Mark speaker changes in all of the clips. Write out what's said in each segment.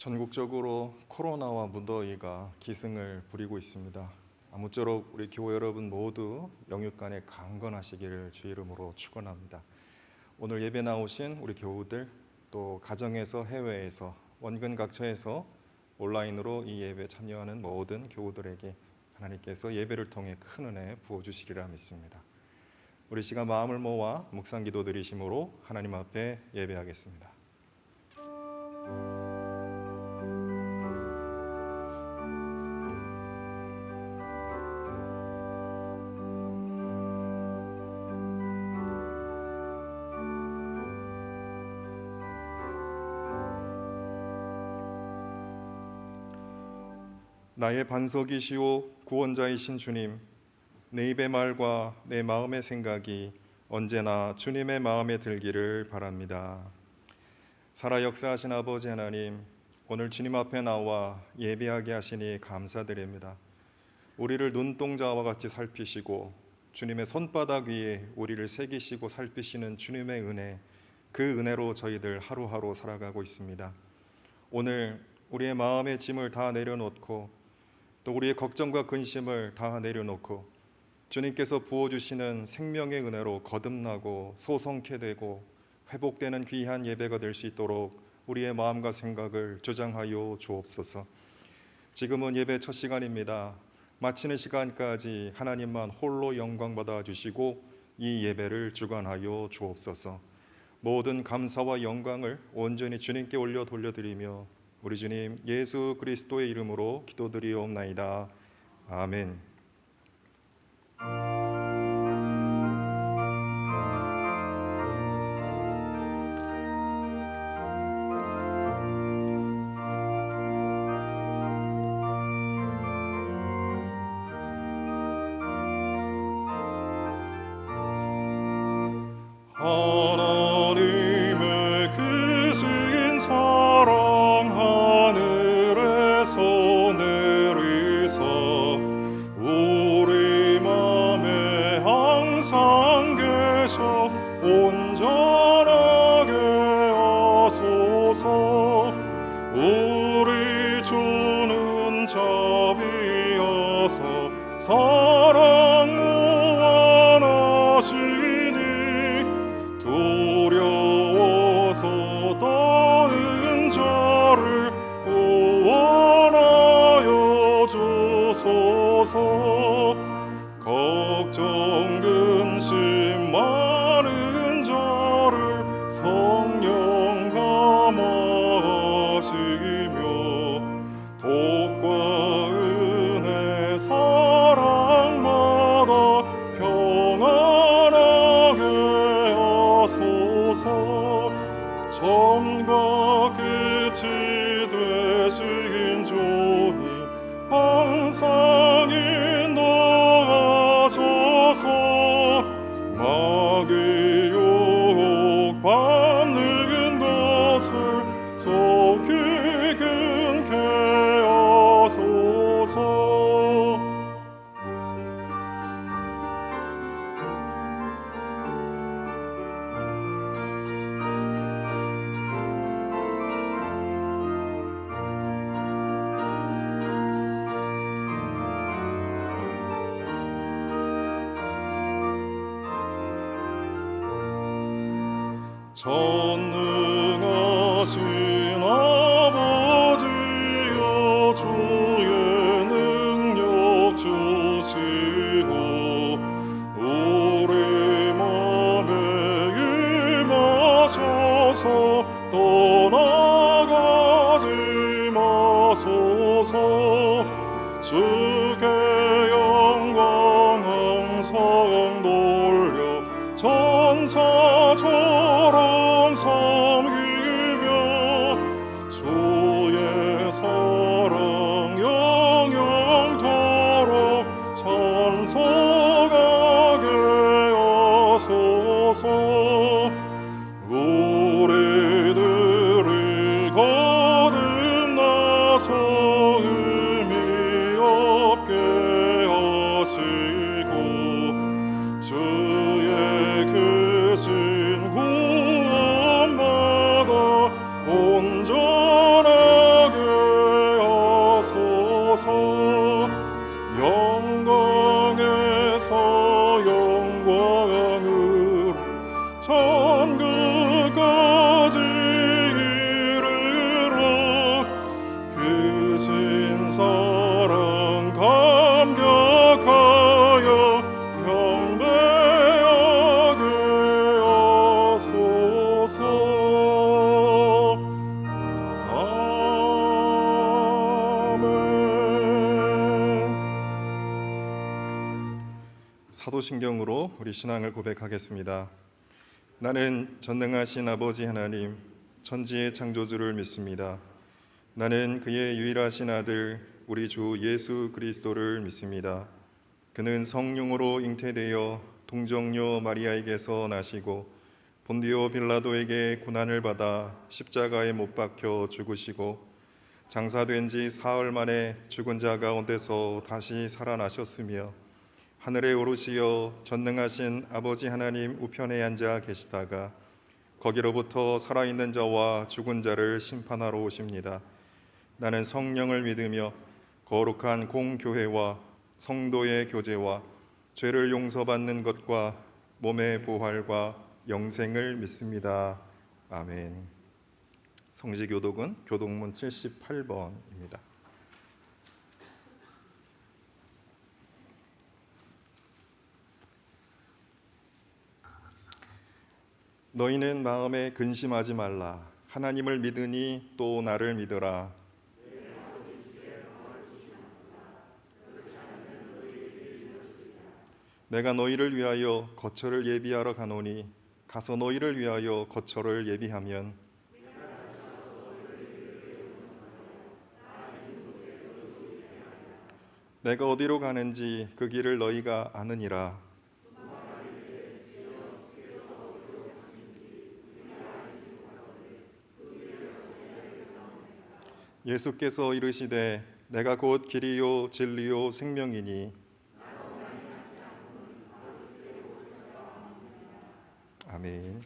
Speaker 1: 전국적으로 코로나와 무더위가 기승을 부리고 있습니다. 아무쪼록 우리 교회 여러분 모두 영육간에 강건하시기를 주 이름으로 축원합니다. 오늘 예배 나오신 우리 교우들, 또 가정에서 해외에서 원근 각처에서 온라인으로 이 예배에 참여하는 모든 교우들에게 하나님께서 예배를 통해 큰 은혜 부어주시리라 믿습니다. 우리 시간 마음을 모아 묵상 기도 드리심으로 하나님 앞에 예배하겠습니다. 나의 반석이시오 구원자이신 주님, 내 입의 말과 내 마음의 생각이 언제나 주님의 마음에 들기를 바랍니다. 살아 역사하신 아버지 하나님, 오늘 주님 앞에 나와 예배하게 하시니 감사드립니다. 우리를 눈동자와 같이 살피시고 주님의 손바닥 위에 우리를 새기시고 살피시는 주님의 은혜, 그 은혜로 저희들 하루하루 살아가고 있습니다. 오늘 우리의 마음의 짐을 다 내려놓고 또 우리의 걱정과 근심을 다 내려놓고 주님께서 부어주시는 생명의 은혜로 거듭나고 소성케 되고 회복되는 귀한 예배가 될 수 있도록 우리의 마음과 생각을 조장하여 주옵소서. 지금은 예배 첫 시간입니다. 마치는 시간까지 하나님만 홀로 영광 받아 주시고 이 예배를 주관하여 주옵소서. 모든 감사와 영광을 온전히 주님께 올려 돌려드리며 우리 주님 예수 그리스도의 이름으로 기도드리옵나이다. 아멘.
Speaker 2: 하나님의 크신 사랑 하늘에서 내리사 우리 맘에 항상 계셔 온전하게 하소서. 우리 주는 자비여서 사랑 무한하시니 두려워서 떠는 자를 구원하여 주소서. 걱정 근심 많은 자를 성령 감화하시며 복과 은혜 사랑마다 평안하게 하소서. 처음과 끝이 되신 주님 항상 인도하소서. 마귀 유혹 받는 것을 속히 끊게 하소서. 전능하신 아버지여 주의 능력 주시고 우리 맘에 임하셔서 떠나가지 마소서. 주께 영광 항상 돌려 천사처럼 섬기며 주의 사랑 영영토록 찬송하게 하소서. 우리들이 거듭나서 의미 없게 하시고 주의 그
Speaker 1: 심경으로 우리 신앙을 고백하겠습니다. 나는 전능하신 아버지 하나님, 천지의 창조주를 믿습니다. 나는 그의 유일하신 아들, 우리 주 예수 그리스도를 믿습니다. 그는 성령으로 잉태되어 동정녀 마리아에게서 나시고 본디오 빌라도에게 고난을 받아 십자가에 못 박혀 죽으시고 장사된 지 사흘 만에 죽은 자 가운데서 다시 살아나셨으며 하늘에 오르시어 전능하신 아버지 하나님 우편에 앉아 계시다가 거기로부터 살아있는 자와 죽은 자를 심판하러 오십니다. 나는 성령을 믿으며 거룩한 공교회와 성도의 교제와 죄를 용서받는 것과 몸의 부활과 영생을 믿습니다. 아멘. 성지교독은 교독문 78번입니다. 너희는 마음에 근심하지 말라. 하나님을 믿으니 또 나를 믿으라. 내가 너희를 위하여 거처를 예비하러 가노니 가서 너희를 위하여 거처를 예비하면 내가 어디로 가는지 그 길을 너희가 아느니라. 예수께서 이르시되 내가 곧 길이요 진리요 생명이니 아멘.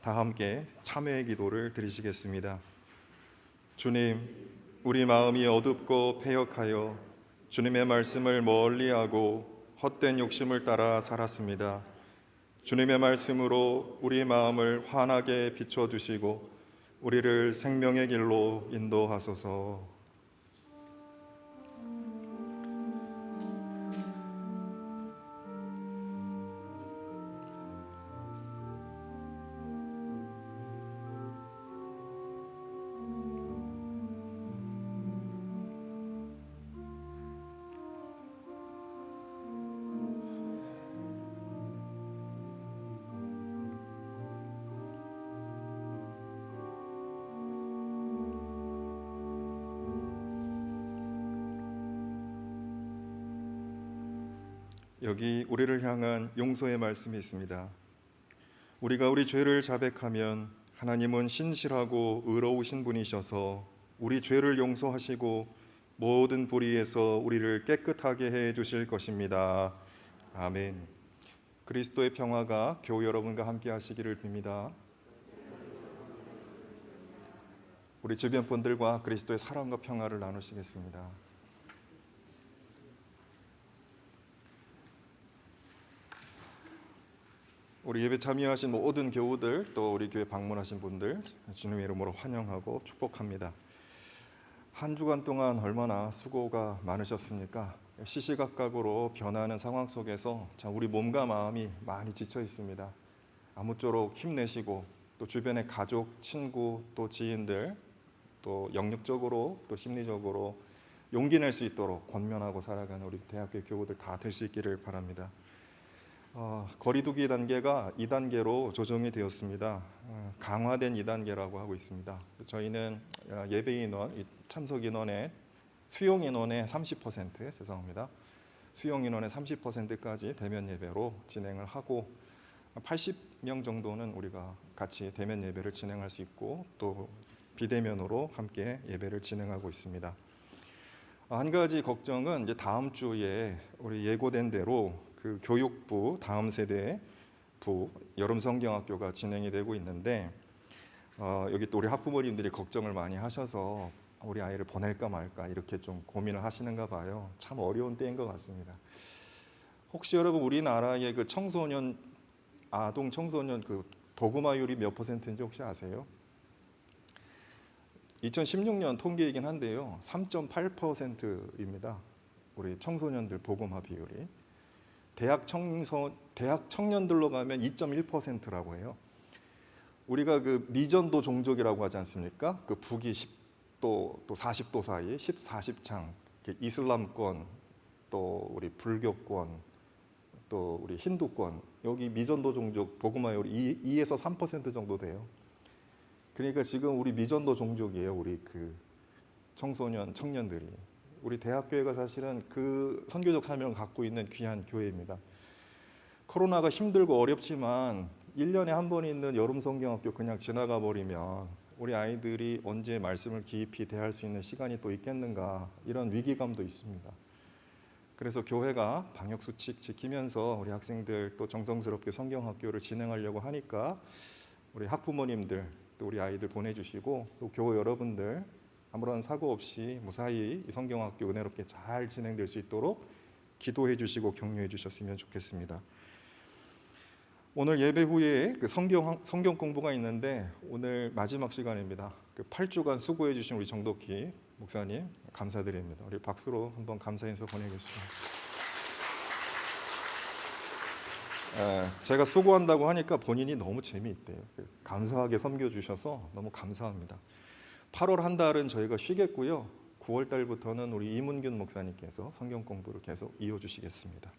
Speaker 1: 다 함께 참회의 기도를 드리시겠습니다. 주님, 우리 마음이 어둡고 패역하여 주님의 말씀을 멀리하고 헛된 욕심을 따라 살았습니다. 주님의 말씀으로 우리 마음을 환하게 비춰주시고 우리를 생명의 길로 인도하소서. 여기 우리를 향한 용서의 말씀이 있습니다. 우리가 우리 죄를 자백하면 하나님은 신실하고 의로우신 분이셔서 우리 죄를 용서하시고 모든 불의에서 우리를 깨끗하게 해 주실 것입니다. 아멘. 그리스도의 평화가 교우 여러분과 함께 하시기를 빕니다. 우리 주변 분들과 그리스도의 사랑과 평화를 나누시겠습니다. 우리 예배 참여하신 모든 교우들, 또 우리 교회 방문하신 분들 주님의 이름으로 환영하고 축복합니다. 한 주간 동안 얼마나 수고가 많으셨습니까? 시시각각으로 변하는 상황 속에서 우리 몸과 마음이 많이 지쳐 있습니다. 아무쪼록 힘내시고 또 주변의 가족, 친구, 또 지인들, 또 영역적으로 또 심리적으로 용기 낼 수 있도록 권면하고 살아가는 우리 대학교 교우들 다 될 수 있기를 바랍니다. 거리두기 단계가 2단계로 조정이 되었습니다. 강화된 2단계라고 하고 있습니다. 저희는 예배 인원, 참석 인원의 수용 인원의 30% 죄송합니다. 수용 인원의 30%까지 대면 예배로 진행을 하고 80명 정도는 우리가 같이 대면 예배를 진행할 수 있고 또 비대면으로 함께 예배를 진행하고 있습니다. 한 가지 걱정은 이제 다음 주에 우리 예고된 대로 그 교육부 다음 세대 부 여름 성경학교가 진행이 되고 있는데 여기 또 우리 학부모님들이 걱정을 많이 하셔서 우리 아이를 보낼까 말까 이렇게 좀 고민을 하시는가 봐요. 참 어려운 때인 것 같습니다. 혹시 여러분 우리나라의 그 청소년 아동 청소년 그 도구마율이 몇 %인지 혹시 아세요? 2016년 통계이긴 한데요, 3.8%입니다. 우리 청소년들 보고마 비율이. 대학 청년들로 가면 2.1%라고 해요. 우리가 그 미전도 종족이라고 하지 않습니까? 그 북위 10도 또 40도 사이 10, 40창 이슬람권 또 우리 불교권 또 우리 힌두권, 여기 미전도 종족 복음화율이 2에서 3% 정도 돼요. 그러니까 지금 우리 미전도 종족이에요. 우리 그 청소년, 청년들이. 우리 대학교회가 사실은 그 선교적 사명을 갖고 있는 귀한 교회입니다. 코로나가 힘들고 어렵지만 1년에 한 번 있는 여름 성경학교 그냥 지나가 버리면 우리 아이들이 언제 말씀을 깊이 대할 수 있는 시간이 또 있겠는가, 이런 위기감도 있습니다. 그래서 교회가 방역수칙 지키면서 우리 학생들 또 정성스럽게 성경학교를 진행하려고 하니까 우리 학부모님들 또 우리 아이들 보내주시고 또 교회 여러분들 아무런 사고 없이 무사히 이 성경학교 은혜롭게 잘 진행될 수 있도록 기도해 주시고 격려해 주셨으면 좋겠습니다. 오늘 예배 후에 그 성경 공부가 있는데 오늘 마지막 시간입니다. 그 8주간 수고해 주신 우리 정덕희 목사님 감사드립니다. 우리 박수로 한번 감사 인사 보내겠습니다. 제가 수고한다고 하니까 본인이 너무 재미있대요. 감사하게 섬겨주셔서 너무 감사합니다. 8월 한 달은 저희가 쉬겠고요. 9월 달부터는 우리 이문균 목사님께서 성경 공부를 계속 이어주시겠습니다.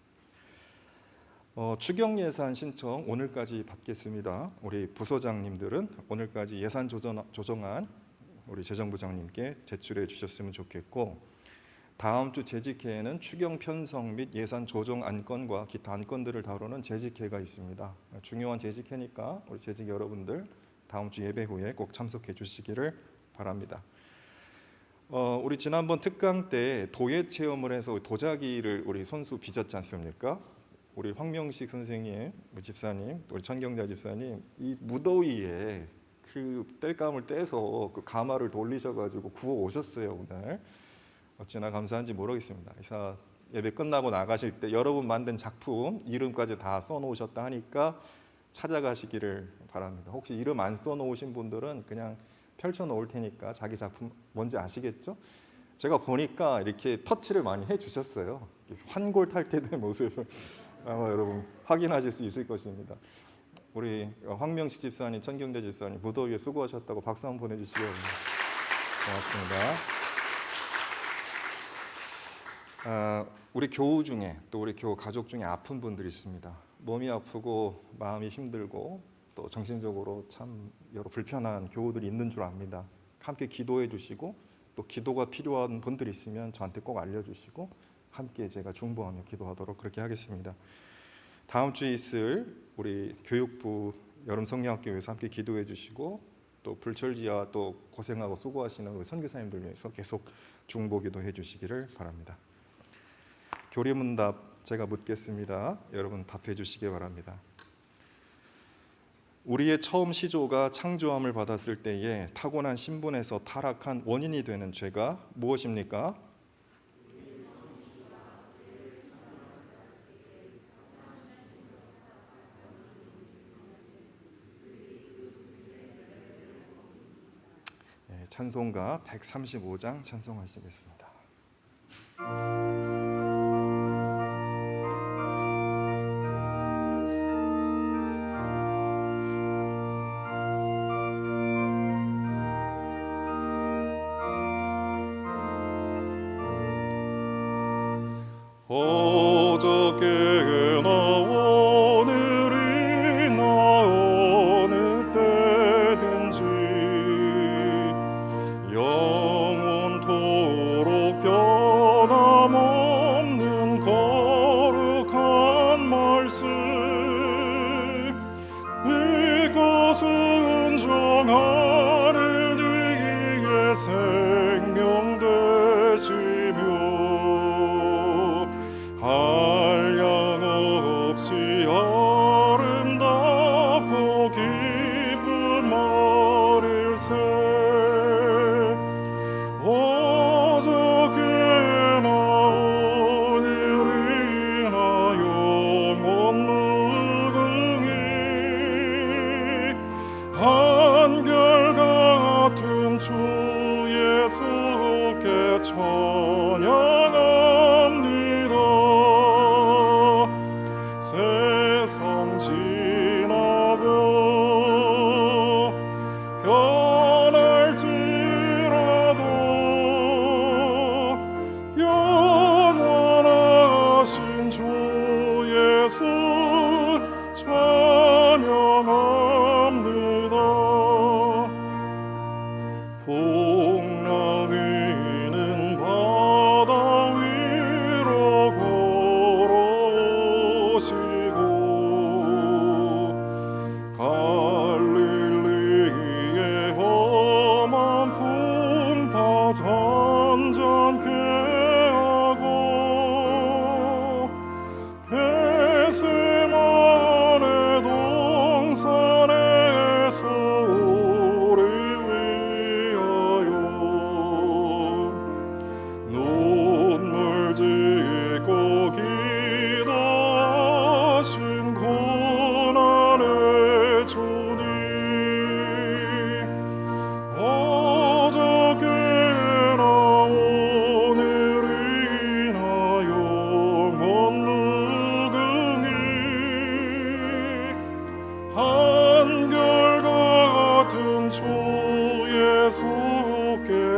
Speaker 1: 추경 예산 신청 오늘까지 받겠습니다. 우리 부서장님들은 오늘까지 예산 조정안 우리 재정부장님께 제출해 주셨으면 좋겠고, 다음 주 재직회에는 추경 편성 및 예산 조정 안건과 기타 안건들을 다루는 재직회가 있습니다. 중요한 재직회니까 우리 재직 여러분들 다음 주 예배 후에 꼭 참석해 주시기를 바랍니다. 우리 지난번 특강 때 도예 체험을 해서 도자기를 우리 손수 빚었지 않습니까? 우리 황명식 선생님, 우리 집사님, 우리 천경자 집사님, 이 무더위에 그 땔감을 떼서 그 가마를 돌리셔가지고 구워 오셨어요. 오늘 어찌나 감사한지 모르겠습니다. 이사 예배 끝나고 나가실 때 여러분 만든 작품 이름까지 다 써놓으셨다 하니까 찾아가시기를 바랍니다. 혹시 이름 안 써놓으신 분들은 그냥 펼쳐놓을 테니까 자기 작품 뭔지 아시겠죠? 제가 보니까 이렇게 터치를 많이 해주셨어요. 환골탈태된 모습을 아마 여러분 확인하실 수 있을 것입니다. 우리 황명식 집사님, 천경대 집사님 무더위에 수고하셨다고 박수 한번 보내주시기 바랍니다. 고맙습니다. 우리 교우 중에 또 우리 교우 가족 중에 아픈 분들이 있습니다. 몸이 아프고 마음이 힘들고 또 정신적으로 참 여러 불편한 교우들이 있는 줄 압니다. 함께 기도해 주시고 또 기도가 필요한 분들이 있으면 저한테 꼭 알려주시고 함께 제가 중보하며 기도하도록 그렇게 하겠습니다. 다음 주에 있을 우리 교육부 여름 성령학교에서 함께 기도해 주시고 또 불철지야 또 고생하고 수고하시는 우리 선교사님들 위해서 계속 중보기도 해 주시기를 바랍니다. 교리문답 제가 묻겠습니다. 여러분 답해 주시기 바랍니다. 우리의 처음 시조가 창조함을 받았을 때에 타고난 신분에서 타락한 원인이 되는 죄가 무엇입니까? 찬송가 135장 찬송하시겠습니다.
Speaker 2: 어저께나 오늘이나 어느 때든지 영원토록 변함없는 거룩한 말씀, 이것은 정하는 이의 생명 되시며 한량 없이 아름답고 깊은 말일세. 어저께나 오늘이나 영원 무궁히 한결같은 주 예수께 찬양합니다. 세상 지나고 변할지라도 영원하신 주 예수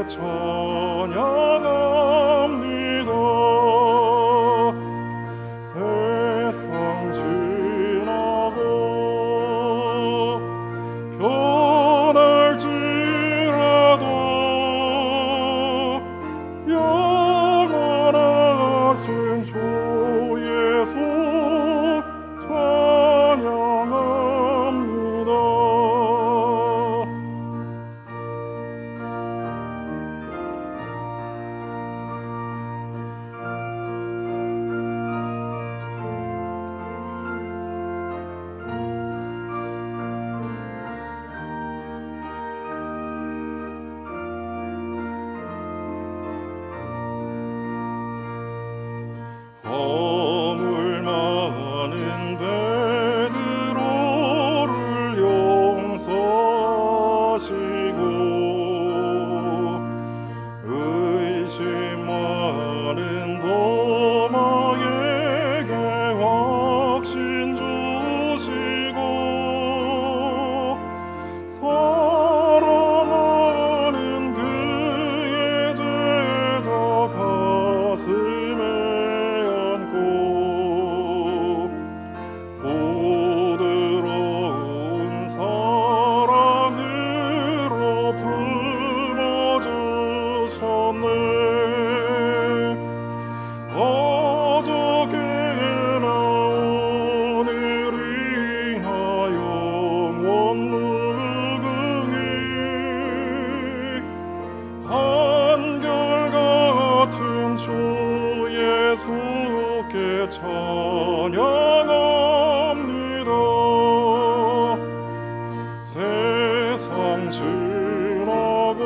Speaker 2: 찬양합니다. 세상 지나고 변할지라도 영원하신 주 예수 찬양합니다. 허물 많은 베드로를 용서하시고 의심 많은 도마에게 확신 주시고 사랑하는 그의 제자 가슴에 부드러운 사랑으로 품어주셨네. 어저께나 오늘이나 영원 무궁히 한결같은 주 예수께 찬양합니다. 세상 지나고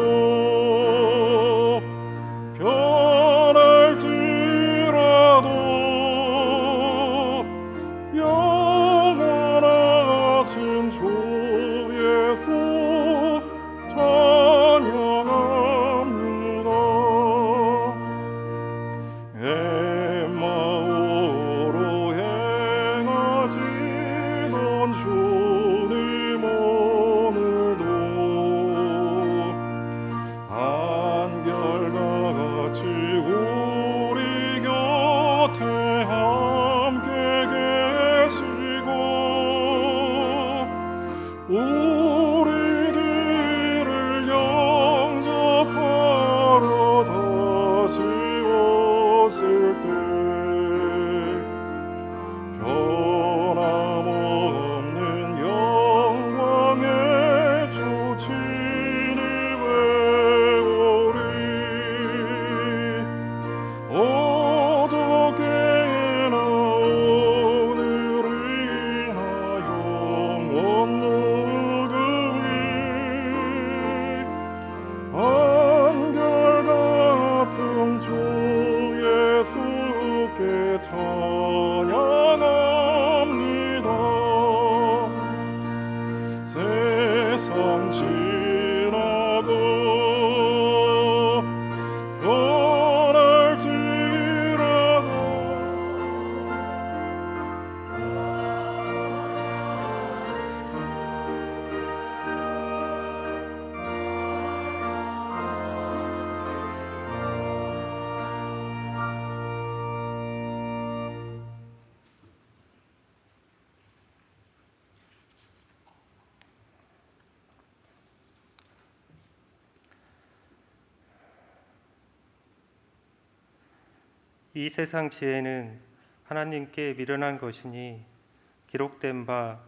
Speaker 2: 변할지라도 영원하신 주 예수 찬양합니다. 엠마오로 행하시던 주님 오늘도 한결같이 우리 곁에 함께 계시고 우리들을 영접하러 다시 오실 때 변함없는 영광의 주 친히 외우리. 어저께나 오늘이나 영원 무궁히 한결같은 주 예수께 찬양합니다. 세상 지나고 변할지라도
Speaker 3: 이 세상 지혜는 하나님께 미련한 것이니 기록된 바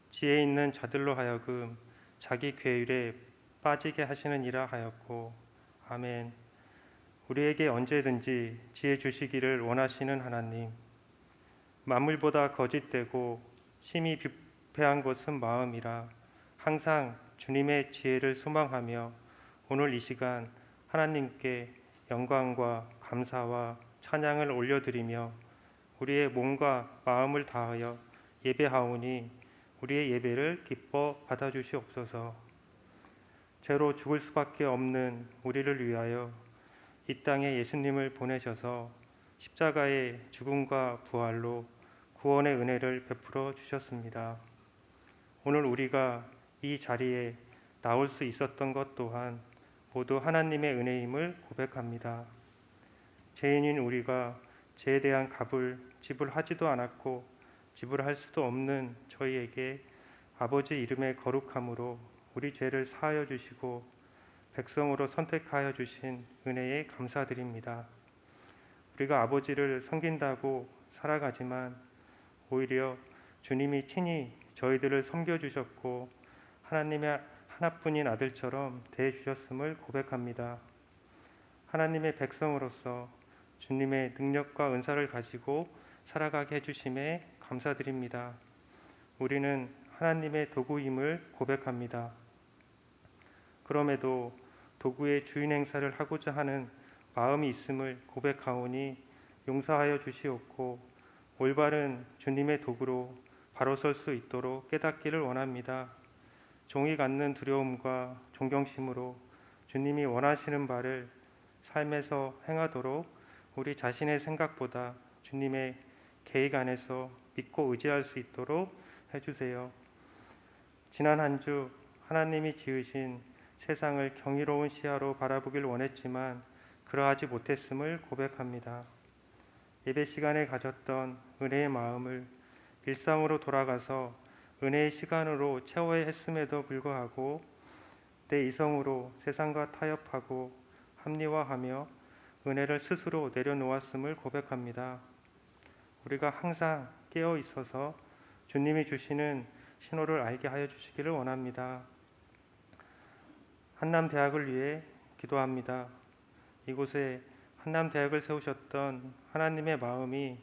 Speaker 3: 지혜 있는 자들로 하여금 자기 괴율에 빠지게 하시느니라 하였고. 아멘. 우리에게 언제든지 지혜 주시기를 원하시는 하나님, 만물보다 거짓되고 심히 부패한 것은 마음이라 항상 주님의 지혜를 소망하며 오늘 이 시간 하나님께 영광과 감사와 찬양을 올려드리며 우리의 몸과 마음을 다하여 예배하오니 우리의 예배를 기뻐 받아주시옵소서. 죄로 죽을 수밖에 없는 우리를 위하여 이 땅에 예수님을 보내셔서 십자가의 죽음과 부활로 구원의 은혜를 베풀어 주셨습니다. 오늘 우리가 이 자리에 나올 수 있었던 것 또한 모두 하나님의 은혜임을 고백합니다. 죄인인 우리가 죄에 대한 값을 지불하지도 않았고 지불할 수도 없는 저희에게 아버지 이름의 거룩함으로 우리 죄를 사하여 주시고 백성으로 선택하여 주신 은혜에 감사드립니다. 우리가 아버지를 섬긴다고 살아가지만 오히려 주님이 친히 저희들을 섬겨주셨고 하나님의 하나뿐인 아들처럼 대해주셨음을 고백합니다. 하나님의 백성으로서 주님의 능력과 은사를 가지고 살아가게 해주심에 감사드립니다. 우리는 하나님의 도구임을 고백합니다. 그럼에도 도구의 주인 행사를 하고자 하는 마음이 있음을 고백하오니 용서하여 주시옵고 올바른 주님의 도구로 바로 설 수 있도록 깨닫기를 원합니다. 종이 갖는 두려움과 존경심으로 주님이 원하시는 바를 삶에서 행하도록 우리 자신의 생각보다 주님의 계획 안에서 믿고 의지할 수 있도록 해주세요. 지난 한 주 하나님이 지으신 세상을 경이로운 시야로 바라보길 원했지만 그러하지 못했음을 고백합니다. 예배 시간에 가졌던 은혜의 마음을 일상으로 돌아가서 은혜의 시간으로 채워야 했음에도 불구하고 내 이성으로 세상과 타협하고 합리화하며 은혜를 스스로 내려놓았음을 고백합니다. 우리가 항상 깨어 있어서 주님이 주시는 신호를 알게 하여 주시기를 원합니다. 한남대학을 위해 기도합니다. 이곳에 한남대학을 세우셨던 하나님의 마음이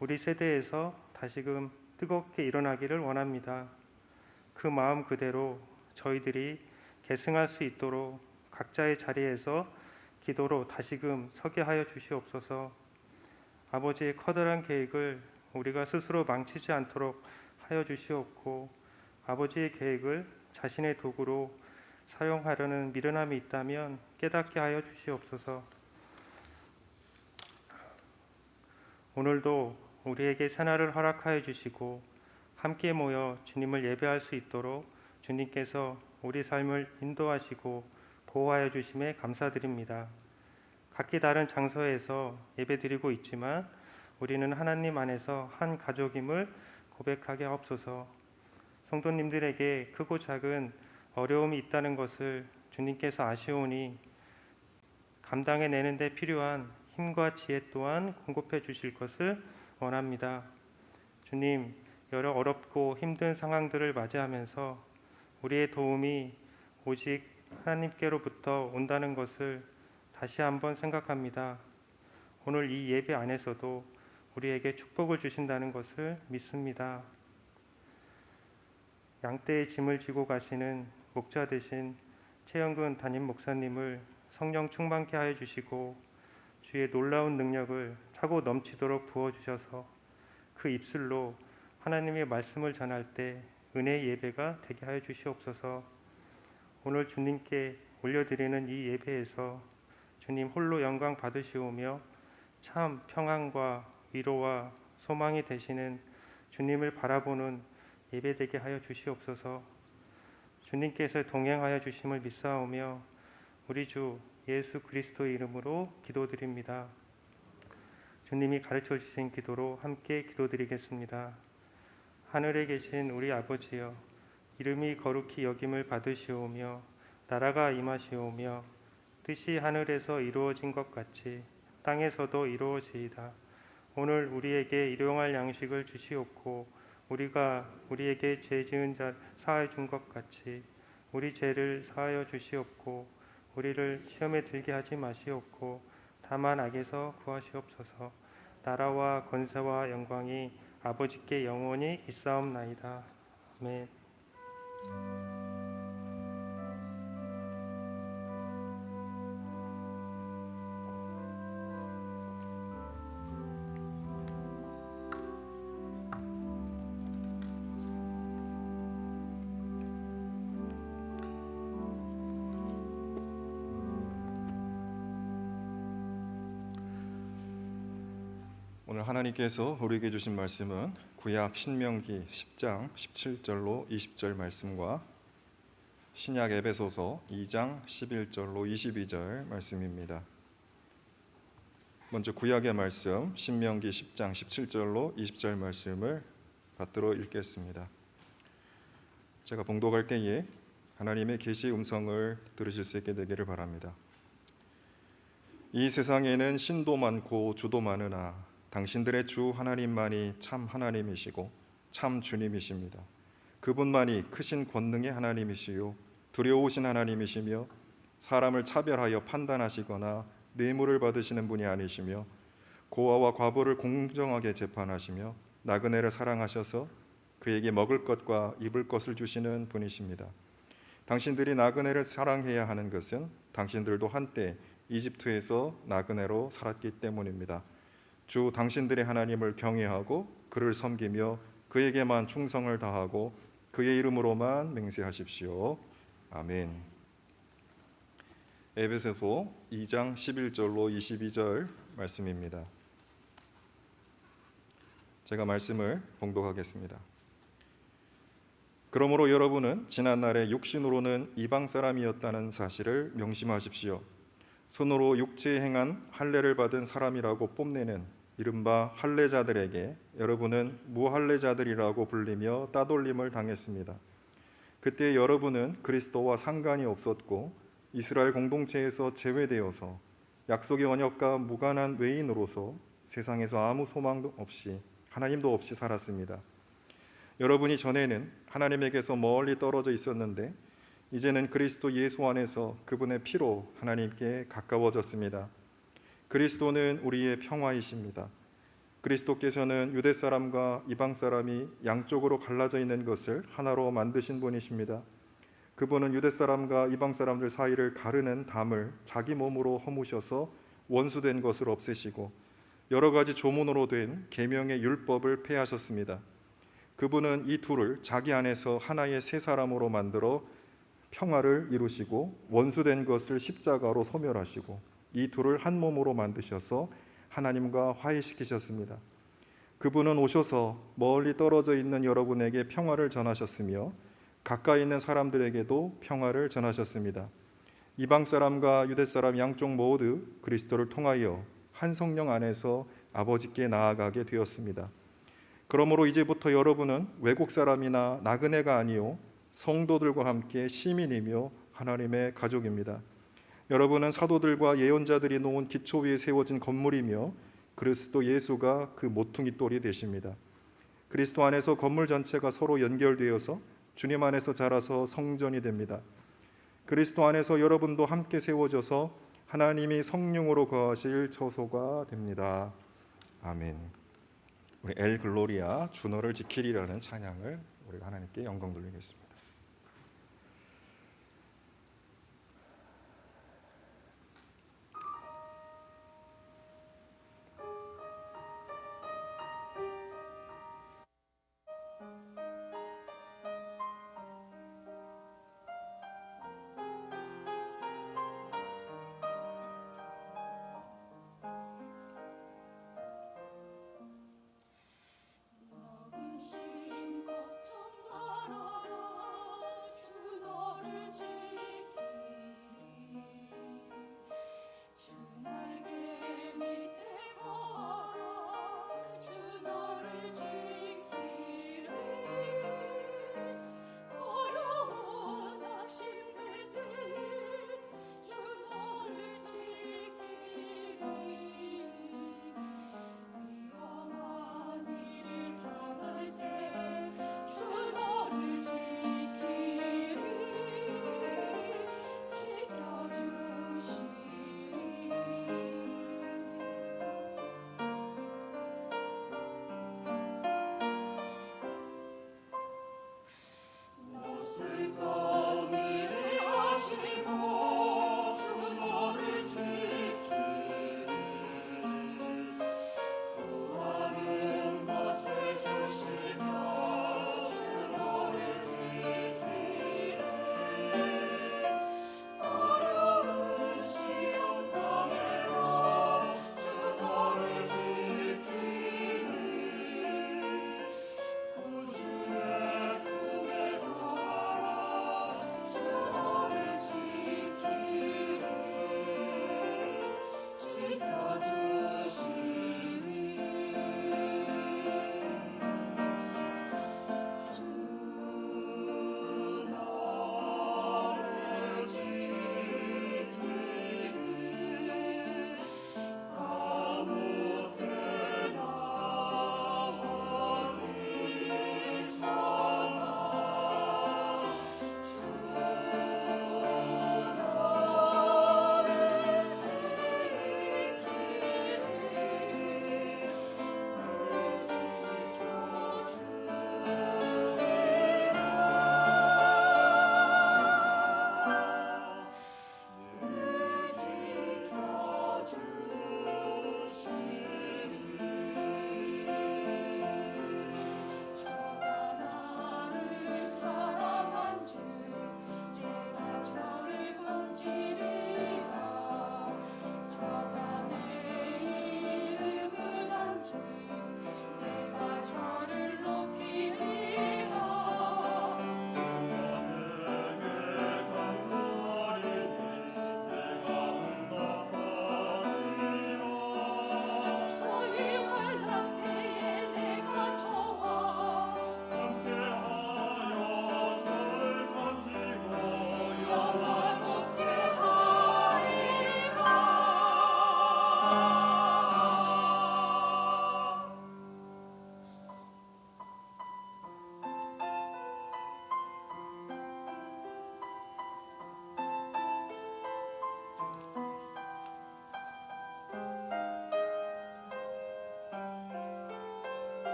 Speaker 3: 우리 세대에서 다시금 뜨겁게 일어나기를 원합니다. 그 마음 그대로 저희들이 계승할 수 있도록 각자의 자리에서 기도로 다시금 서게 하여 주시옵소서. 아버지의 커다란 계획을 우리가 스스로 망치지 않도록 하여 주시옵고 아버지의 계획을 자신의 도구로 사용하려는 미련함이 있다면 깨닫게 하여 주시옵소서. 오늘도 우리에게 새날을 허락하여 주시고 함께 모여 주님을 예배할 수 있도록 주님께서 우리 삶을 인도하시고 보호하여 주심에 감사드립니다. 각기 다른 장소에서 예배드리고 있지만 우리는 하나님 안에서 한 가족임을 고백하게 하옵소서. 성도님들에게 크고 작은 어려움이 있다는 것을 주님께서 아시오니 감당해내는 데 필요한 힘과 지혜 또한 공급해 주실 것을 원합니다. 주님, 여러 어렵고 힘든 상황들을 맞이하면서 우리의 도움이 오직 하나님께로부터 온다는 것을 다시 한번 생각합니다. 오늘 이 예배 안에서도 우리에게 축복을 주신다는 것을 믿습니다. 양떼의 짐을 지고 가시는 목자 되신 최영근 담임 목사님을 성령 충만케 하여 주시고 주의 놀라운 능력을 차고 넘치도록 부어주셔서 그 입술로 하나님의 말씀을 전할 때 은혜의 예배가 되게 하여 주시옵소서. 오늘 주님께 올려드리는 이 예배에서 주님 홀로 영광 받으시오며 참 평안과 위로와 소망이 되시는 주님을 바라보는 예배되게 하여 주시옵소서. 주님께서 동행하여 주심을 믿사오며 우리 주 예수 그리스도의 이름으로 기도드립니다. 주님이 가르쳐 주신 기도로 함께 기도드리겠습니다. 하늘에 계신 우리 아버지여, 이름이 거룩히 여김을 받으시오며 나라가 임하시오며 뜻이 하늘에서 이루어진 것 같이 땅에서도 이루어지이다. 오늘 우리에게 일용할 양식을 주시옵고 우리가 우리에게 죄 지은 자 사하여 준 것 같이 우리 죄를 사하여 주시옵고 우리를 시험에 들게 하지 마시옵고 다만 악에서 구하시옵소서. 나라와 권세와 영광이 아버지께 영원히 있사옵나이다. 아멘.
Speaker 1: 오늘 하나님께서 우리에게 주신 말씀은 구약 신명기 10장 17절로 20절 말씀과 신약 에베소서 2장 11절로 22절 말씀입니다. 먼저 구약의 말씀 신명기 10장 17절로 20절 말씀을 받들어 읽겠습니다. 제가 봉독할 때에 하나님의 계시 음성을 들으실 수 있게 되기를 바랍니다. 이 세상에는 신도 많고 주도 많으나 당신들의 주 하나님만이 참 하나님이시고 참 주님이십니다. 그분만이 크신 권능의 하나님이시요 두려우신 하나님이시며 사람을 차별하여 판단하시거나 뇌물을 받으시는 분이 아니시며 고아와 과부를 공정하게 재판하시며 나그네를 사랑하셔서 그에게 먹을 것과 입을 것을 주시는 분이십니다. 당신들이 나그네를 사랑해야 하는 것은 당신들도 한때 이집트에서 나그네로 살았기 때문입니다. 주 당신들의 하나님을 경외하고 그를 섬기며 그에게만 충성을 다하고 그의 이름으로만 맹세하십시오. 아멘. 에베소서 2장 11절로 22절 말씀입니다. 제가 말씀을 봉독하겠습니다. 그러므로 여러분은 지난날에 육신으로는 이방 사람이었다는 사실을 명심하십시오. 손으로 육체에 행한 할례를 받은 사람이라고 뽐내는 이른바 할례자들에게 여러분은 무할례자들이라고 불리며 따돌림을 당했습니다. 그때 여러분은 그리스도와 상관이 없었고 이스라엘 공동체에서 제외되어서 약속의 언약과 무관한 외인으로서 세상에서 아무 소망도 없이 하나님도 없이 살았습니다. 여러분이 전에는 하나님에게서 멀리 떨어져 있었는데 이제는 그리스도 예수 안에서 그분의 피로 하나님께 가까워졌습니다. 그리스도는 우리의 평화이십니다. 그리스도께서는 유대 사람과 이방 사람이 양쪽으로 갈라져 있는 것을 하나로 만드신 분이십니다. 그분은 유대 사람과 이방 사람들 사이를 가르는 담을 자기 몸으로 허무셔서 원수된 것을 없애시고 여러 가지 조문으로 된 계명의 율법을 폐하셨습니다. 그분은 이 둘을 자기 안에서 하나의 새 사람으로 만들어 평화를 이루시고 원수된 것을 십자가로 소멸하시고 이 둘을 한 몸으로 만드셔서 하나님과 화해시키셨습니다. 그분은 오셔서 멀리 떨어져 있는 여러분에게 평화를 전하셨으며 가까이 있는 사람들에게도 평화를 전하셨습니다. 이방 사람과 유대 사람 양쪽 모두 그리스도를 통하여 한 성령 안에서 아버지께 나아가게 되었습니다. 그러므로 이제부터 여러분은 외국 사람이나 나그네가 아니요 성도들과 함께 시민이며 하나님의 가족입니다. 여러분은 사도들과 예언자들이 놓은 기초 위에 세워진 건물이며 그리스도 예수가 그 모퉁이 돌이 되십니다. 그리스도 안에서 건물 전체가 서로 연결되어서 주님 안에서 자라서 성전이 됩니다. 그리스도 안에서 여러분도 함께 세워져서 하나님이 성령으로 거하실 처소가 됩니다. 아멘. 우리 엘 글로리아 주 너를 지키리라는 찬양을 우리가 하나님께 영광 돌리겠습니다.
Speaker 4: 신 걱정 말아라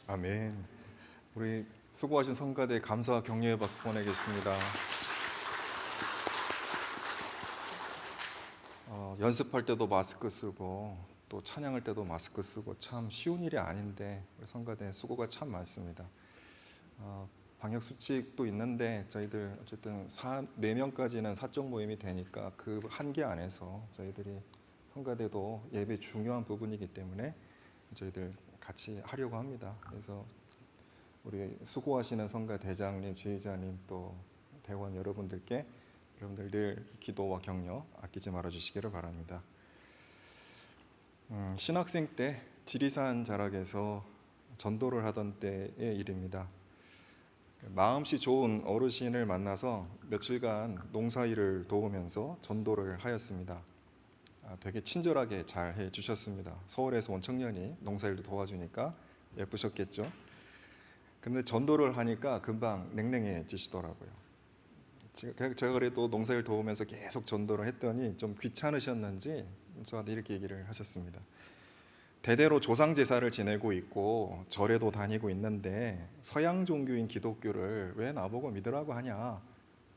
Speaker 1: 아멘. 우리 수고하신 성가대 감사와 격려의 박수 보내겠습니다. 연습할 때도 마스크 쓰고 또 찬양할 때도 마스크 쓰고 참 쉬운 일이 아닌데 우리 성가대 수고가 참 많습니다. 방역 수칙도 있는데 저희들 어쨌든 4명까지는 사적 모임이 되니까 그 한계 안에서 저희들이 성가대도 예배 중요한 부분이기 때문에 저희들 같이 하려고 합니다. 그래서 우리 수고하시는 성가 대장님, 지휘자님 또 대원 여러분들께 여러분들 늘 기도와 격려 아끼지 말아 주시기를 바랍니다. 신학생 때 지리산 자락에서 전도를 하던 때의 일입니다. 마음씨 좋은 어르신을 만나서 며칠간 농사일을 도우면서 전도를 하였습니다. 되게 친절하게 잘 해주셨습니다. 서울에서 온 청년이 농사일도 도와주니까 예쁘셨겠죠. 근데 전도를 하니까 금방 냉랭해지시더라고요. 제가 그래도 농사일 도우면서 계속 전도를 했더니 좀 귀찮으셨는지 저한테 이렇게 얘기를 하셨습니다. 대대로 조상 제사를 지내고 있고 절에도 다니고 있는데 서양 종교인 기독교를 왜 나보고 믿으라고 하냐?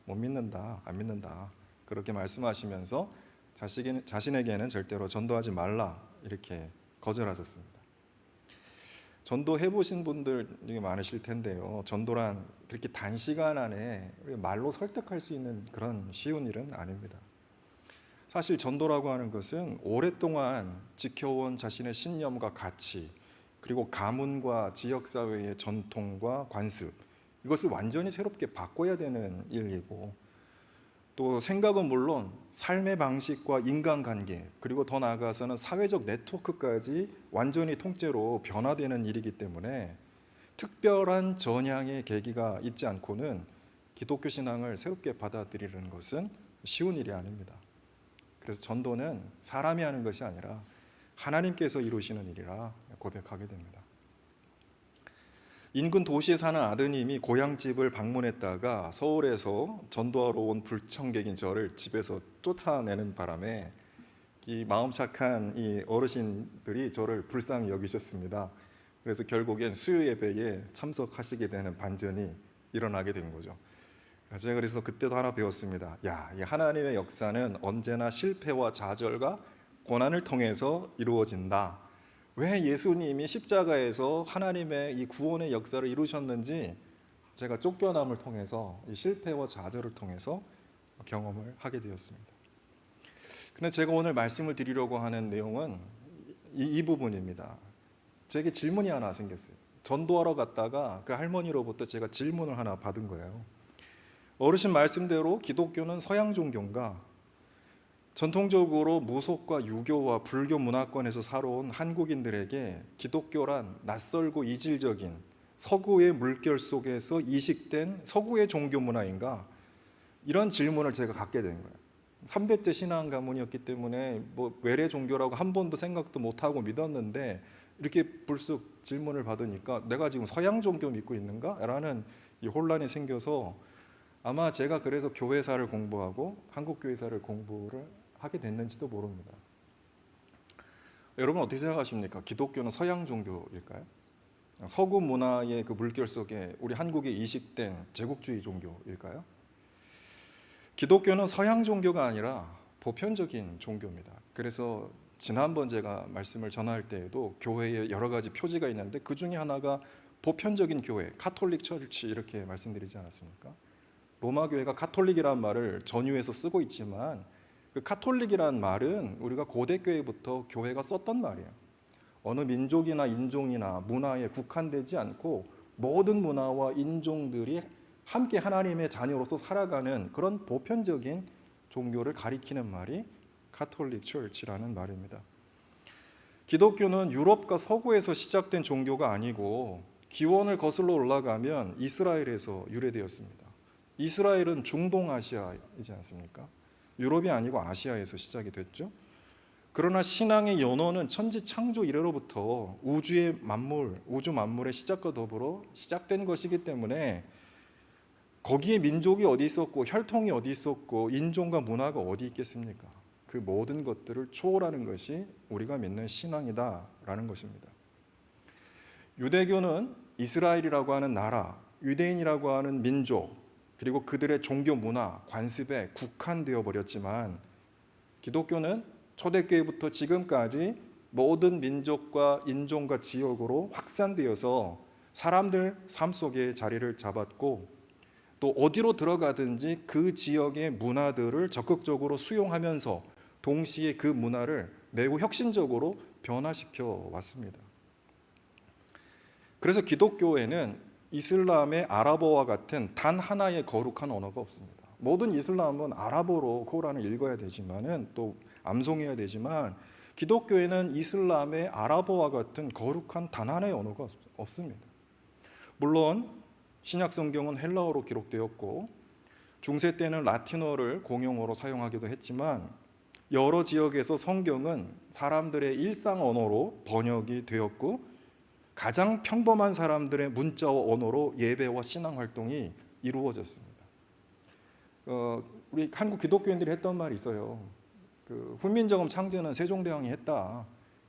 Speaker 1: 못 믿는다, 안 믿는다 그렇게 말씀하시면서 자신에게는 절대로 전도하지 말라 이렇게 거절하셨습니다. 전도 해보신 분들 많으실 텐데요. 전도란 그렇게 단시간 안에 말로 설득할 수 있는 그런 쉬운 일은 아닙니다. 사실 전도라고 하는 것은 오랫동안 지켜온 자신의 신념과 가치 그리고 가문과 지역사회의 전통과 관습 이것을 완전히 새롭게 바꿔야 되는 일이고 또 생각은 물론 삶의 방식과 인간관계 그리고 더 나아가서는 사회적 네트워크까지 완전히 통째로 변화되는 일이기 때문에 특별한 전향의 계기가 있지 않고는 기독교 신앙을 새롭게 받아들이는 것은 쉬운 일이 아닙니다. 그래서 전도는 사람이 하는 것이 아니라 하나님께서 이루시는 일이라 고백하게 됩니다. 인근 도시에 사는 아드님이 고향집을 방문했다가 서울에서 전도하러 온 불청객인 저를 집에서 쫓아내는 바람에 이 마음 착한 이 어르신들이 저를 불쌍히 여기셨습니다. 그래서 결국엔 수요 예배에 참석하시게 되는 반전이 일어나게 된 거죠. 제가 그래서 그때도 하나 배웠습니다. 이 하나님의 역사는 언제나 실패와 좌절과 고난을 통해서 이루어진다. 왜 예수님이 십자가에서 하나님의 이 구원의 역사를 이루셨는지 제가 쫓겨남을 통해서 이 실패와 좌절을 통해서 경험을 하게 되었습니다. 그런데 제가 오늘 말씀을 드리려고 하는 내용은 이 부분입니다. 제게 질문이 하나 생겼어요. 전도하러 갔다가 그 할머니로부터 제가 질문을 하나 받은 거예요. 어르신 말씀대로 기독교는 서양 종교인가? 전통적으로 무속과 유교와 불교 문화권에서 살아온 한국인들에게 기독교란 낯설고 이질적인 서구의 물결 속에서 이식된 서구의 종교 문화인가? 이런 질문을 제가 갖게 된 거예요. 3대째 신앙 가문이었기 때문에 외래 종교라고 한 번도 생각도 못하고 믿었는데 이렇게 불쑥 질문을 받으니까 내가 지금 서양 종교 믿고 있는가? 라는 이 혼란이 생겨서 아마 제가 그래서 교회사를 공부하고 한국교회사를 공부를 하게 됐는지도 모릅니다. 여러분 어떻게 생각하십니까? 기독교는 서양 종교일까요? 서구 문화의 그 물결 속에 우리 한국에 이식된 제국주의 종교일까요? 기독교는 서양 종교가 아니라 보편적인 종교입니다. 그래서 지난번 제가 말씀을 전할 때에도 교회에 여러 가지 표지가 있는데 그 중에 하나가 보편적인 교회, 카톨릭 처치 이렇게 말씀드리지 않았습니까? 로마 교회가 카톨릭이라는 말을 전유해서 쓰고 있지만 그 카톨릭이라는 말은 우리가 고대 교회부터 교회가 썼던 말이에요. 어느 민족이나 인종이나 문화에 국한되지 않고 모든 문화와 인종들이 함께 하나님의 자녀로서 살아가는 그런 보편적인 종교를 가리키는 말이 카톨릭 처치라는 말입니다. 기독교는 유럽과 서구에서 시작된 종교가 아니고 기원을 거슬러 올라가면 이스라엘에서 유래되었습니다. 이스라엘은 중동아시아이지 않습니까? 유럽이 아니고 아시아에서 시작이 됐죠. 그러나 신앙의 연원은 천지 창조 이래로부터 우주의 만물, 우주 만물의 시작과 더불어 시작된 것이기 때문에 거기에 민족이 어디 있었고 혈통이 어디 있었고 인종과 문화가 어디 있겠습니까? 그 모든 것들을 초월하는 것이 우리가 믿는 신앙이다라는 것입니다. 유대교는 이스라엘이라고 하는 나라, 유대인이라고 하는 민족, 그리고 그들의 종교 문화, 관습에 국한되어 버렸지만 기독교는 초대교회부터 지금까지 모든 민족과 인종과 지역으로 확산되어서 사람들 삶 속에 자리를 잡았고 또 어디로 들어가든지 그 지역의 문화들을 적극적으로 수용하면서 동시에 그 문화를 매우 혁신적으로 변화시켜 왔습니다. 그래서 기독교에는 이슬람의 아랍어와 같은 단 하나의 거룩한 언어가 없습니다. 모든 이슬람은 아랍어로 코란을 읽어야 되지만은 또 암송해야 되지만 기독교에는 이슬람의 아랍어와 같은 거룩한 단 하나의 언어가 없습니다. 물론 신약 성경은 헬라어로 기록되었고 중세 때는 라틴어를 공용어로 사용하기도 했지만 여러 지역에서 성경은 사람들의 일상 언어로 번역이 되었고 가장 평범한 사람들의 문자와 언어로 예배와 신앙 활동이 이루어졌습니다. 우리 한국 기독교인들이 했던 말이 있어요. 훈민정음 창제는 세종대왕이 했다.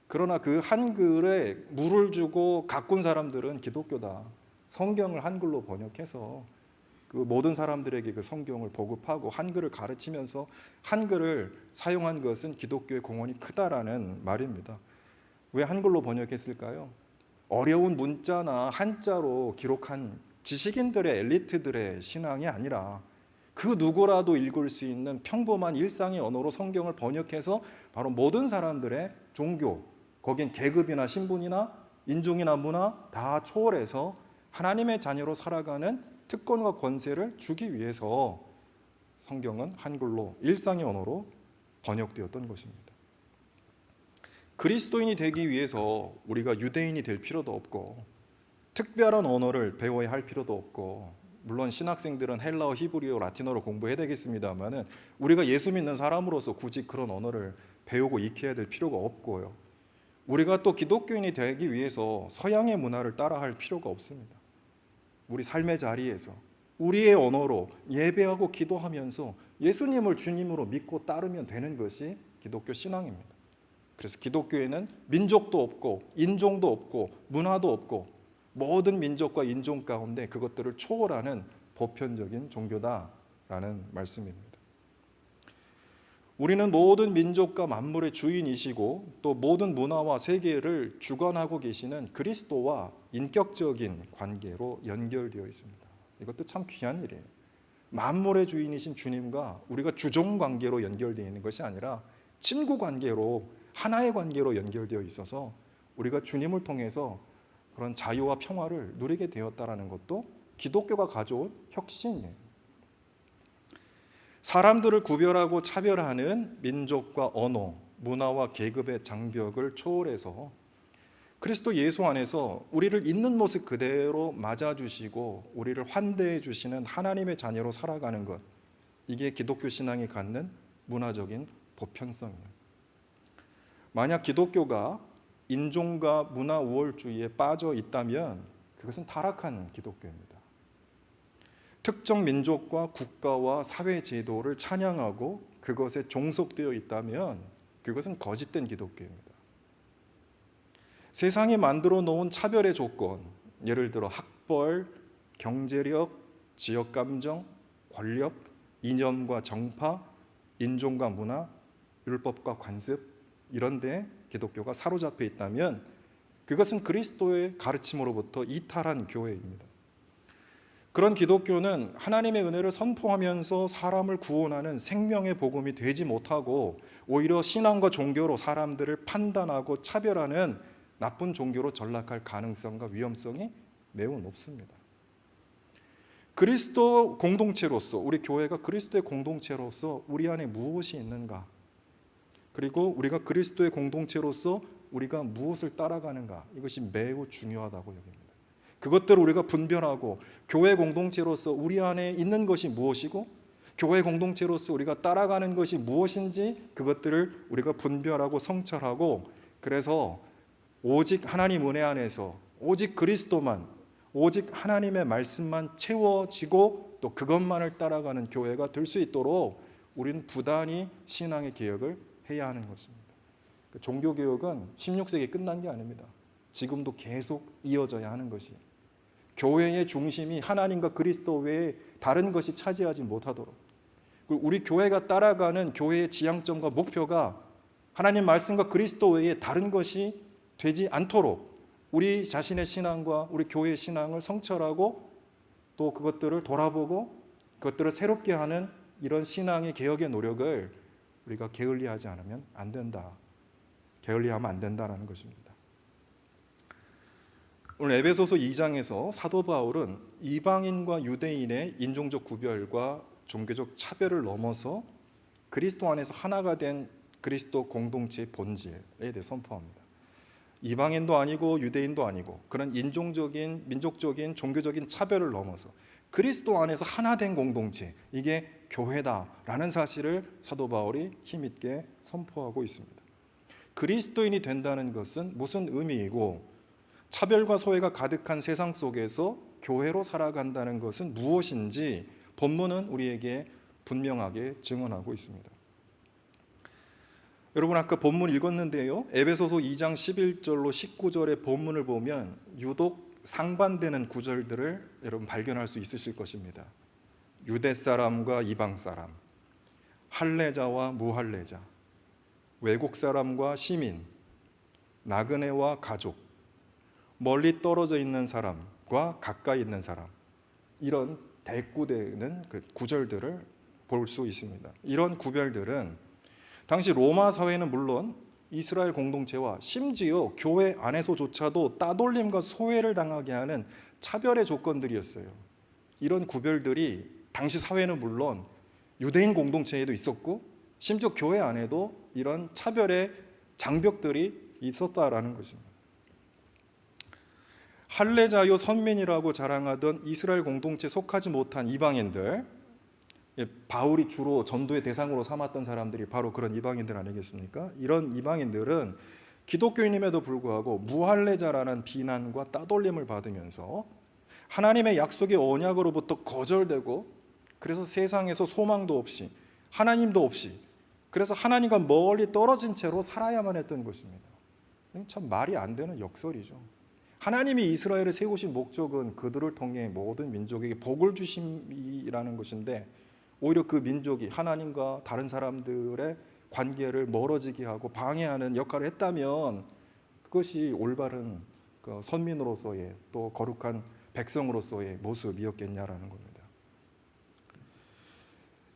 Speaker 1: 그러나 그 한글에 물을 주고 가꾼 사람들은 기독교다. 성경을 한글로 번역해서 그 모든 사람들에게 그 성경을 보급하고 한글을 가르치면서 한글을 사용한 것은 기독교의 공헌이 크다라는 말입니다. 왜 한글로 번역했을까요? 어려운 문자나 한자로 기록한 지식인들의 엘리트들의 신앙이 아니라 그 누구라도 읽을 수 있는 평범한 일상의 언어로 성경을 번역해서 바로 모든 사람들의 종교, 거긴 계급이나 신분이나 인종이나 문화 다 초월해서 하나님의 자녀로 살아가는 특권과 권세를 주기 위해서 성경은 한글로 일상의 언어로 번역되었던 것입니다. 그리스도인이 되기 위해서 우리가 유대인이 될 필요도 없고 특별한 언어를 배워야 할 필요도 없고 물론 신학생들은 헬라어, 히브리어, 라틴어로 공부해야 되겠습니다만은 우리가 예수 믿는 사람으로서 굳이 그런 언어를 배우고 익혀야 될 필요가 없고요. 우리가 또 기독교인이 되기 위해서 서양의 문화를 따라할 필요가 없습니다. 우리 삶의 자리에서 우리의 언어로 예배하고 기도하면서 예수님을 주님으로 믿고 따르면 되는 것이 기독교 신앙입니다. 그래서 기독교에는 민족도 없고 인종도 없고 문화도 없고 모든 민족과 인종 가운데 그것들을 초월하는 보편적인 종교다라는 말씀입니다. 우리는 모든 민족과 만물의 주인이시고 또 모든 문화와 세계를 주관하고 계시는 그리스도와 인격적인 관계로 연결되어 있습니다. 이것도 참 귀한 일이에요. 만물의 주인이신 주님과 우리가 주종 관계로 연결되어 있는 것이 아니라 친구 관계로 하나의 관계로 연결되어 있어서 우리가 주님을 통해서 그런 자유와 평화를 누리게 되었다라는 것도 기독교가 가져온 혁신이에요. 사람들을 구별하고 차별하는 민족과 언어, 문화와 계급의 장벽을 초월해서 그리스도 예수 안에서 우리를 있는 모습 그대로 맞아주시고 우리를 환대해 주시는 하나님의 자녀로 살아가는 것, 이게 기독교 신앙이 갖는 문화적인 보편성이에요. 만약 기독교가 인종과 문화 우월주의에 빠져 있다면 그것은 타락한 기독교입니다. 특정 민족과 국가와 사회 제도를 찬양하고 그것에 종속되어 있다면 그것은 거짓된 기독교입니다. 세상이 만들어 놓은 차별의 조건, 예를 들어 학벌, 경제력, 지역감정, 권력, 이념과 정파, 인종과 문화, 율법과 관습, 이런 데 기독교가 사로잡혀 있다면 그것은 그리스도의 가르침으로부터 이탈한 교회입니다. 그런 기독교는 하나님의 은혜를 선포하면서 사람을 구원하는 생명의 복음이 되지 못하고 오히려 신앙과 종교로 사람들을 판단하고 차별하는 나쁜 종교로 전락할 가능성과 위험성이 매우 높습니다. 그리스도 공동체로서, 우리 교회가 그리스도의 공동체로서 우리 안에 무엇이 있는가, 그리고 우리가 그리스도의 공동체로서 우리가 무엇을 따라가는가, 이것이 매우 중요하다고 여깁니다. 그것들을 우리가 분별하고 교회 공동체로서 우리 안에 있는 것이 무엇이고 교회 공동체로서 우리가 따라가는 것이 무엇인지 그것들을 우리가 분별하고 성찰하고, 그래서 오직 하나님 은혜 안에서 오직 그리스도만, 오직 하나님의 말씀만 채워지고 또 그것만을 따라가는 교회가 될 수 있도록 우리는 부단히 신앙의 개혁을 해야 하는 것입니다. 종교개혁은 16세기에 끝난 게 아닙니다. 지금도 계속 이어져야 하는 것이에요. 교회의 중심이 하나님과 그리스도 외에 다른 것이 차지하지 못하도록, 그리고 우리 교회가 따라가는 교회의 지향점과 목표가 하나님 말씀과 그리스도 외에 다른 것이 되지 않도록 우리 자신의 신앙과 우리 교회의 신앙을 성찰하고 또 그것들을 돌아보고 그것들을 새롭게 하는 이런 신앙의 개혁의 노력을 우리가 게을리하지 않으면 안 된다. 게을리하면 안 된다라는 것입니다. 오늘 에베소서 2장에서 사도 바울은 이방인과 유대인의 인종적 구별과 종교적 차별을 넘어서 그리스도 안에서 하나가 된 그리스도 공동체의 본질에 대해 선포합니다. 이방인도 아니고 유대인도 아니고 그런 인종적인, 민족적인, 종교적인 차별을 넘어서 그리스도 안에서 하나 된 공동체, 이게 교회다라는 사실을 사도 바울이 힘있게 선포하고 있습니다. 그리스도인이 된다는 것은 무슨 의미이고 차별과 소외가 가득한 세상 속에서 교회로 살아간다는 것은 무엇인지 본문은 우리에게 분명하게 증언하고 있습니다. 여러분 아까 본문 읽었는데요, 에베소서 2장 11절로 19절의 본문을 보면 유독 상반되는 구절들을 여러분 발견할 수 있으실 것입니다. 유대 사람과 이방 사람, 할례자와 무할례자, 외국 사람과 시민, 나그네와 가족, 멀리 떨어져 있는 사람과 가까이 있는 사람, 이런 대꾸되는 그 구절들을 볼 수 있습니다. 이런 구별들은 당시 로마 사회는 물론 이스라엘 공동체와 심지어 교회 안에서조차도 따돌림과 소외를 당하게 하는 차별의 조건들이었어요. 이런 구별들이 당시 사회는 물론 유대인 공동체에도 있었고 심지어 교회 안에도 이런 차별의 장벽들이 있었다라는 것입니다. 할례자요 선민이라고 자랑하던 이스라엘 공동체에 속하지 못한 이방인들, 바울이 주로 전도의 대상으로 삼았던 사람들이 바로 그런 이방인들 아니겠습니까? 이런 이방인들은 기독교인임에도 불구하고 무할례자라는 비난과 따돌림을 받으면서 하나님의 약속의 언약으로부터 거절되고, 그래서 세상에서 소망도 없이 하나님도 없이, 그래서 하나님과 멀리 떨어진 채로 살아야만 했던 것입니다. 참 말이 안 되는 역설이죠. 하나님이 이스라엘을 세우신 목적은 그들을 통해 모든 민족에게 복을 주심이라는 것인데, 오히려 그 민족이 하나님과 다른 사람들의 관계를 멀어지게 하고 방해하는 역할을 했다면 그것이 올바른 선민으로서의 또 거룩한 백성으로서의 모습이었겠냐라는 겁니다.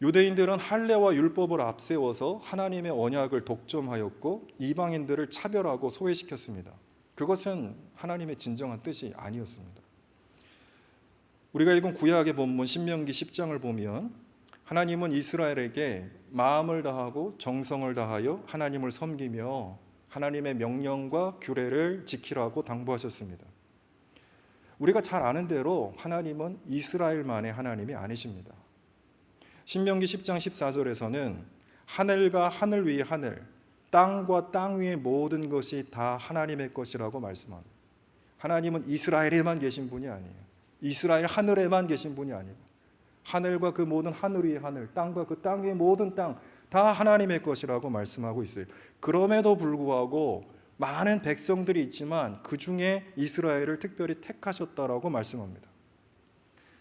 Speaker 1: 유대인들은 할례와 율법을 앞세워서 하나님의 언약을 독점하였고 이방인들을 차별하고 소외시켰습니다. 그것은 하나님의 진정한 뜻이 아니었습니다. 우리가 읽은 구약의 본문 신명기 10장을 보면 하나님은 이스라엘에게 마음을 다하고 정성을 다하여 하나님을 섬기며 하나님의 명령과 규례를 지키라고 당부하셨습니다. 우리가 잘 아는 대로 하나님은 이스라엘만의 하나님이 아니십니다. 신명기 10장 14절에서는 하늘과 하늘 위의 하늘, 땅과 땅 위의 모든 것이 다 하나님의 것이라고 말씀합니다. 하나님은 이스라엘에만 계신 분이 아니에요. 이스라엘 하늘에만 계신 분이 아니고 하늘과 그 모든 하늘 위의 하늘, 땅과 그 땅 위의 모든 땅 다 하나님의 것이라고 말씀하고 있어요. 그럼에도 불구하고 많은 백성들이 있지만 그 중에 이스라엘을 특별히 택하셨다라고 말씀합니다.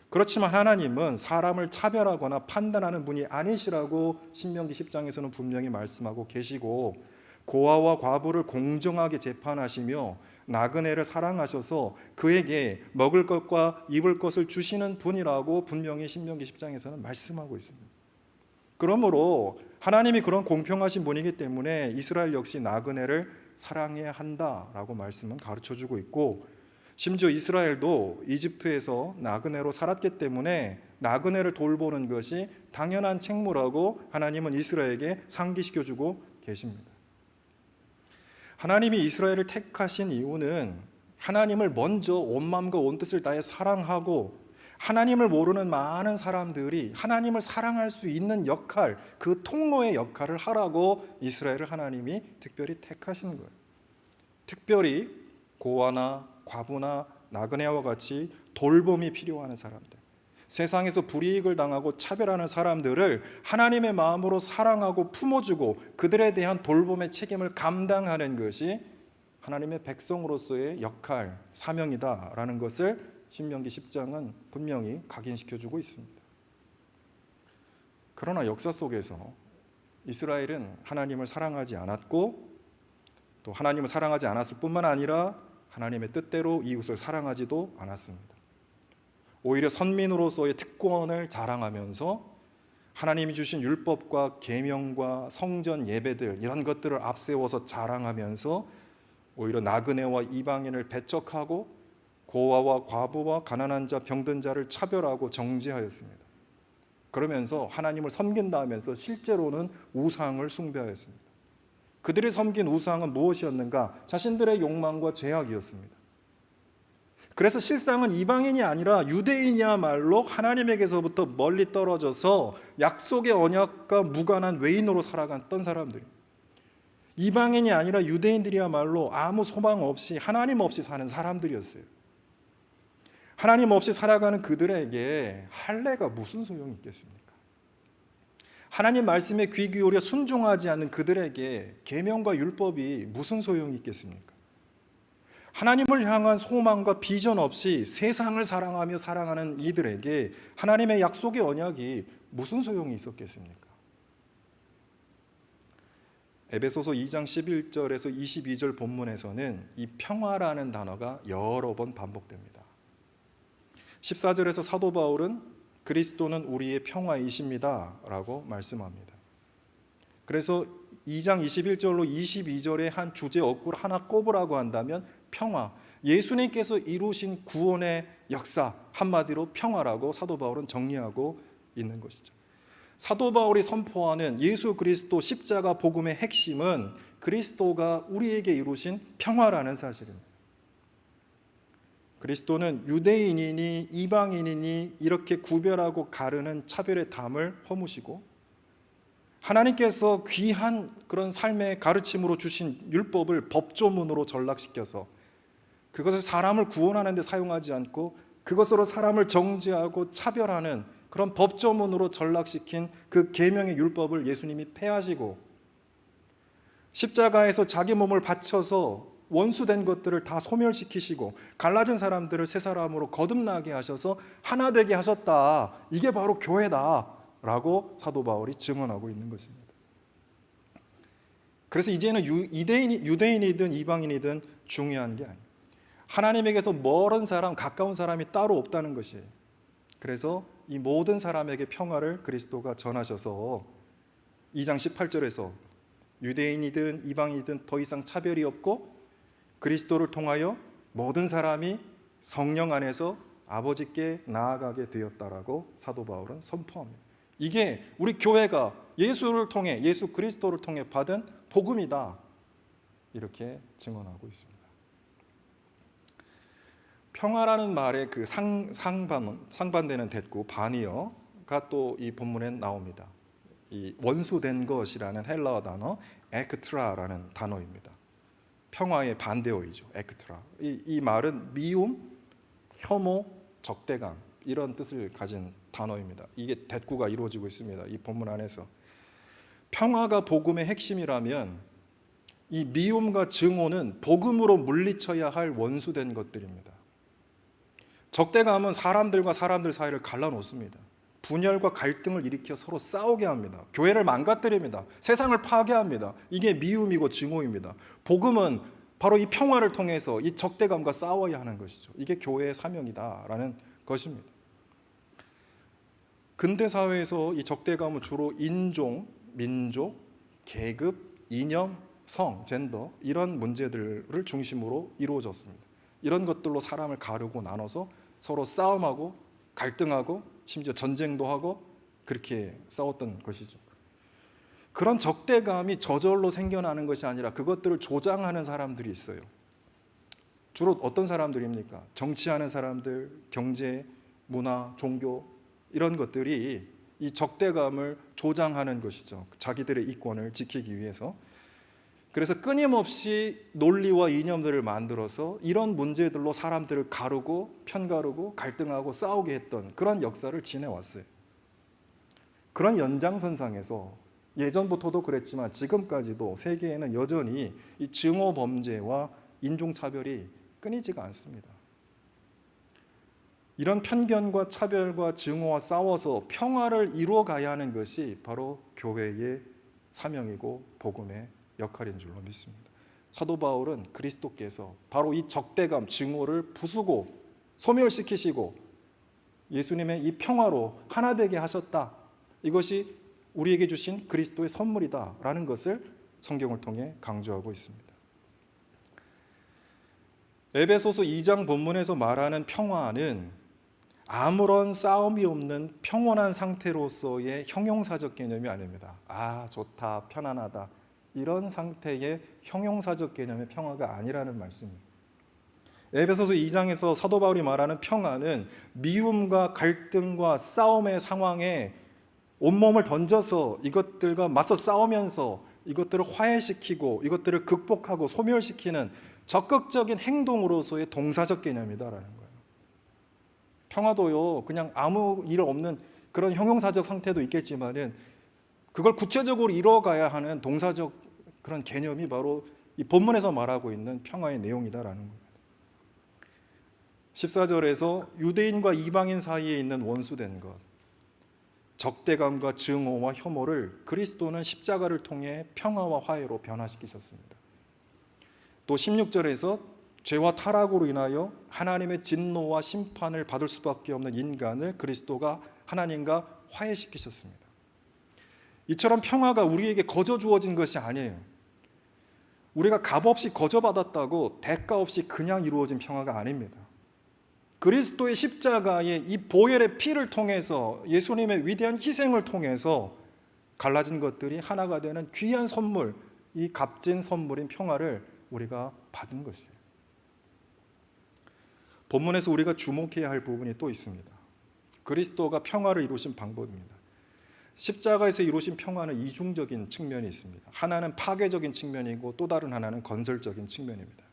Speaker 1: 그렇지만 하나님은 사람을 차별하거나 판단하는 분이 아니시라고 신명기 10장에서는 분명히 말씀하고 계시고, 고아와 과부를 공정하게 재판하시며 나그네를 사랑하셔서 그에게 먹을 것과 입을 것을 주시는 분이라고 분명히 신명기 10장에서는 말씀하고 있습니다. 그러므로 하나님이 그런 공평하신 분이기 때문에 이스라엘 역시 나그네를 사랑해야 한다라고 말씀은 가르쳐주고 있고, 심지어 이스라엘도 이집트에서 나그네로 살았기 때문에 나그네를 돌보는 것이 당연한 책무라고 하나님은 이스라엘에게 상기시켜주고 계십니다. 하나님이 이스라엘을 택하신 이유는 하나님을 먼저 온 마음과 온 뜻을 다해 사랑하고 하나님을 모르는 많은 사람들이 하나님을 사랑할 수 있는 역할, 그 통로의 역할을 하라고 이스라엘을 하나님이 특별히 택하신 거예요. 특별히 고아나 과부나 나그네와 같이 돌봄이 필요한 사람들, 세상에서 불이익을 당하고 차별하는 사람들을 하나님의 마음으로 사랑하고 품어주고 그들에 대한 돌봄의 책임을 감당하는 것이 하나님의 백성으로서의 역할, 사명이다라는 것을 신명기 10장은 분명히 각인시켜주고 있습니다. 그러나 역사 속에서 이스라엘은 하나님을 사랑하지 않았고 또 하나님을 사랑하지 않았을 뿐만 아니라 하나님의 뜻대로 이웃을 사랑하지도 않았습니다. 오히려 선민으로서의 특권을 자랑하면서 하나님이 주신 율법과 계명과 성전 예배들 이런 것들을 앞세워서 자랑하면서 오히려 나그네와 이방인을 배척하고 고아와 과부와 가난한 자 병든 자를 차별하고 정죄하였습니다. 그러면서 하나님을 섬긴다 하면서 실제로는 우상을 숭배하였습니다. 그들이 섬긴 우상은 무엇이었는가? 자신들의 욕망과 죄악이었습니다. 그래서 실상은 이방인이 아니라 유대인이야말로 하나님에게서부터 멀리 떨어져서 약속의 언약과 무관한 외인으로 살아갔던 사람들이, 이방인이 아니라 유대인들이야말로 아무 소망 없이 하나님 없이 사는 사람들이었어요. 하나님 없이 살아가는 그들에게 할례가 무슨 소용이 있겠습니까? 하나님 말씀에 귀 기울여 순종하지 않는 그들에게 계명과 율법이 무슨 소용이 있겠습니까? 하나님을 향한 소망과 비전 없이 세상을 사랑하며 살아가는 이들에게 하나님의 약속의 언약이 무슨 소용이 있었겠습니까? 에베소서 2장 11절에서 22절 본문에서는 이 평화라는 단어가 여러 번 반복됩니다. 14절에서 사도 바울은 그리스도는 우리의 평화이십니다 라고 말씀합니다. 그래서 2장 21절로 22절의 한 주제 어구를 하나 꼽으라고 한다면 평화, 예수님께서 이루신 구원의 역사, 한마디로 평화라고 사도 바울은 정리하고 있는 것이죠. 사도 바울이 선포하는 예수 그리스도 십자가 복음의 핵심은 그리스도가 우리에게 이루신 평화라는 사실입니다. 그리스도는 유대인이니 이방인이니 이렇게 구별하고 가르는 차별의 담을 허무시고 하나님께서 귀한 그런 삶의 가르침으로 주신 율법을 법조문으로 전락시켜서 그것을 사람을 구원하는 데 사용하지 않고 그것으로 사람을 정죄하고 차별하는 그런 법조문으로 전락시킨 그 계명의 율법을 예수님이 폐하시고 십자가에서 자기 몸을 바쳐서 원수된 것들을 다 소멸시키시고 갈라진 사람들을 새 사람으로 거듭나게 하셔서 하나 되게 하셨다. 이게 바로 교회다 라고 사도 바울이 증언하고 있는 것입니다. 그래서 이제는 유대인이든 이방인이든 중요한 게 아니에요. 하나님에게서 멀은 사람, 가까운 사람이 따로 없다는 것이에요. 그래서 이 모든 사람에게 평화를 그리스도가 전하셔서 2장 18절에서 유대인이든 이방인이든 더 이상 차별이 없고 그리스도를 통하여 모든 사람이 성령 안에서 아버지께 나아가게 되었다라고 사도 바울은 선포합니다. 이게 우리 교회가 예수를 통해, 예수 그리스도를 통해 받은 복음이다, 이렇게 증언하고 있습니다. 평화라는 말의 그 상반되는 대구 바니어가 또 이 본문에 나옵니다. 이 원수된 것이라는 헬라어 단어 에크트라라는 단어입니다. 평화의 반대어이죠. 에크트라. 이 말은 미움, 혐오, 적대감 이런 뜻을 가진 단어입니다. 이게 대꾸가 이루어지고 있습니다. 이 본문 안에서 평화가 복음의 핵심이라면 이 미움과 증오는 복음으로 물리쳐야 할 원수된 것들입니다. 적대감은 사람들과 사람들 사이를 갈라놓습니다. 분열과 갈등을 일으켜 서로 싸우게 합니다. 교회를 망가뜨립니다. 세상을 파괴합니다. 이게 미움이고 증오입니다. 복음은 바로 이 평화를 통해서 이 적대감과 싸워야 하는 것이죠. 이게 교회의 사명이다라는 것입니다. 근대 사회에서 이 적대감은 주로 인종, 민족, 계급, 이념, 성, 젠더 이런 문제들을 중심으로 이루어졌습니다. 이런 것들로 사람을 가르고 나눠서 서로 싸움하고 갈등하고 심지어 전쟁도 하고 그렇게 싸웠던 것이죠. 그런 적대감이 저절로 생겨나는 것이 아니라 그것들을 조장하는 사람들이 있어요. 주로 어떤 사람들입니까? 정치하는 사람들, 경제, 문화, 종교 이런 것들이 이 적대감을 조장하는 것이죠. 자기들의 이권을 지키기 위해서. 그래서 끊임없이 논리와 이념들을 만들어서 이런 문제들로 사람들을 가르고 편가르고 갈등하고 싸우게 했던 그런 역사를 지내왔어요. 그런 연장선상에서 예전부터도 그랬지만 지금까지도 세계에는 여전히 이 증오 범죄와 인종차별이 끊이지가 않습니다. 이런 편견과 차별과 증오와 싸워서 평화를 이루어가야 하는 것이 바로 교회의 사명이고 복음의 역할인 줄로 믿습니다. 사도 바울은 그리스도께서 바로 이 적대감, 증오를 부수고 소멸시키시고 예수님의 이 평화로 하나 되게 하셨다. 이것이 우리에게 주신 그리스도의 선물이다라는 것을 성경을 통해 강조하고 있습니다. 에베소서 2장 본문에서 말하는 평화는 아무런 싸움이 없는 평온한 상태로서의 형용사적 개념이 아닙니다. 아, 좋다, 편안하다, 이런 상태의 형용사적 개념의 평화가 아니라는 말씀입니다. 에베소서 2장에서 사도 바울이 말하는 평화는 미움과 갈등과 싸움의 상황에 온몸을 던져서 이것들과 맞서 싸우면서 이것들을 화해시키고 이것들을 극복하고 소멸시키는 적극적인 행동으로서의 동사적 개념이다라는 거예요. 평화도요, 그냥 아무 일 없는 그런 형용사적 상태도 있겠지만은 그걸 구체적으로 이뤄가야 하는 동사적 그런 개념이 바로 이 본문에서 말하고 있는 평화의 내용이다라는 겁니다. 14절에서 유대인과 이방인 사이에 있는 원수된 것, 적대감과 증오와 혐오를 그리스도는 십자가를 통해 평화와 화해로 변화시키셨습니다. 또 16절에서 죄와 타락으로 인하여 하나님의 진노와 심판을 받을 수밖에 없는 인간을 그리스도가 하나님과 화해시키셨습니다. 이처럼 평화가 우리에게 거저 주어진 것이 아니에요. 우리가 값없이 거저 받았다고 대가 없이 그냥 이루어진 평화가 아닙니다. 그리스도의 십자가의 이 보혈의 피를 통해서 예수님의 위대한 희생을 통해서 갈라진 것들이 하나가 되는 귀한 선물, 이 값진 선물인 평화를 우리가 받은 것이에요. 본문에서 우리가 주목해야 할 부분이 또 있습니다. 그리스도가 평화를 이루신 방법입니다. 십자가에서 이루신 평화는 이중적인 측면이 있습니다. 하나는 파괴적인 측면이고 또 다른 하나는 건설적인 측면입니다.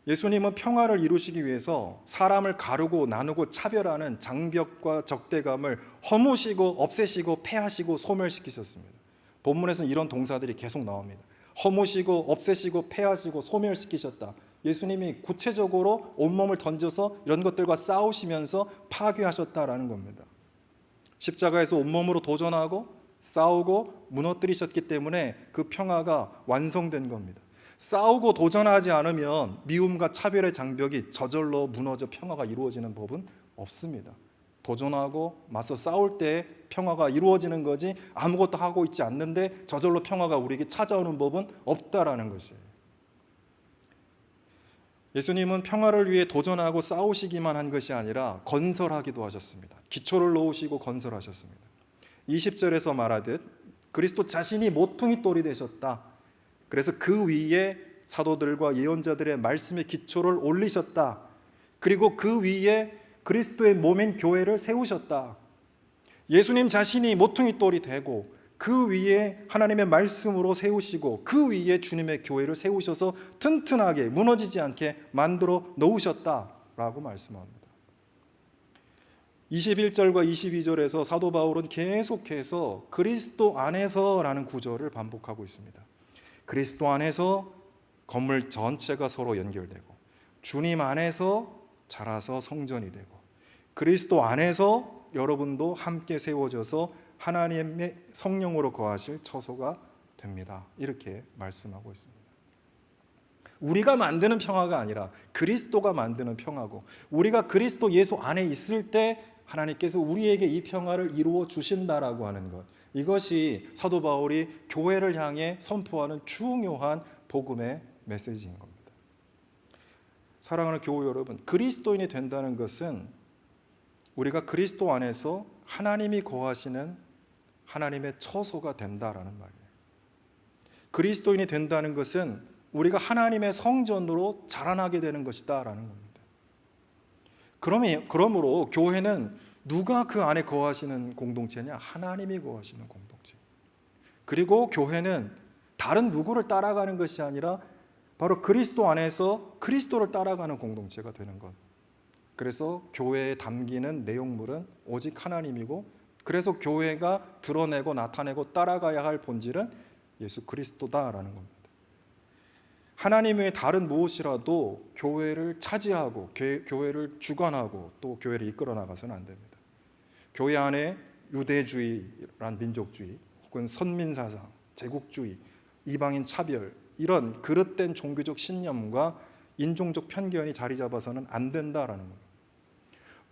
Speaker 1: 예수님은 평화를 이루시기 위해서 사람을 가르고 나누고 차별하는 장벽과 적대감을 허무시고 없애시고 폐하시고 소멸시키셨습니다. 본문에서는 이런 동사들이 계속 나옵니다. 허무시고 없애시고 폐하시고 소멸시키셨다. 예수님이 구체적으로 온몸을 던져서 이런 것들과 싸우시면서 파괴하셨다라는 겁니다. 십자가에서 온몸으로 도전하고 싸우고 무너뜨리셨기 때문에 그 평화가 완성된 겁니다. 싸우고 도전하지 않으면 미움과 차별의 장벽이 저절로 무너져 평화가 이루어지는 법은 없습니다. 도전하고 맞서 싸울 때 평화가 이루어지는 거지 아무것도 하고 있지 않는데 저절로 평화가 우리에게 찾아오는 법은 없다라는 것이에요. 예수님은 평화를 위해 도전하고 싸우시기만 한 것이 아니라 건설하기도 하셨습니다. 기초를 놓으시고 건설하셨습니다. 20절에서 말하듯 그리스도 자신이 모퉁이 돌이 되셨다. 그래서 그 위에 사도들과 예언자들의 말씀의 기초를 올리셨다. 그리고 그 위에 그리스도의 몸인 교회를 세우셨다. 예수님 자신이 모퉁이 돌이 되고 그 위에 하나님의 말씀으로 세우시고 그 위에 주님의 교회를 세우셔서 튼튼하게 무너지지 않게 만들어 놓으셨다라고 말씀합니다. 21절과 22절에서 사도 바울은 계속해서 그리스도 안에서라는 구절을 반복하고 있습니다. 그리스도 안에서 건물 전체가 서로 연결되고 주님 안에서 자라서 성전이 되고 그리스도 안에서 여러분도 함께 세워져서 하나님의 성령으로 거하실 처소가 됩니다. 이렇게 말씀하고 있습니다. 우리가 만드는 평화가 아니라 그리스도가 만드는 평화고 우리가 그리스도 예수 안에 있을 때 하나님께서 우리에게 이 평화를 이루어 주신다라고 하는 것, 이것이 사도 바울이 교회를 향해 선포하는 중요한 복음의 메시지인 겁니다. 사랑하는 교회 여러분, 그리스도인이 된다는 것은 우리가 그리스도 안에서 하나님이 거하시는 하나님의 처소가 된다라는 말이에요. 그리스도인이 된다는 것은 우리가 하나님의 성전으로 자라나게 되는 것이다라는 겁니다. 그러므로 교회는 누가 그 안에 거하시는 공동체냐? 하나님이 거하시는 공동체. 그리고 교회는 다른 누구를 따라가는 것이 아니라 바로 그리스도 안에서 그리스도를 따라가는 공동체가 되는 것. 그래서 교회에 담기는 내용물은 오직 하나님이고 그래서 교회가 드러내고 나타내고 따라가야 할 본질은 예수 그리스도다라는 겁니다. 하나님 외에 다른 무엇이라도 교회를 차지하고 교회를 주관하고 또 교회를 이끌어 나가서는 안 됩니다. 교회 안에 유대주의란 민족주의 혹은 선민사상, 제국주의, 이방인 차별 이런 그릇된 종교적 신념과 인종적 편견이 자리 잡아서는 안 된다라는 거예요.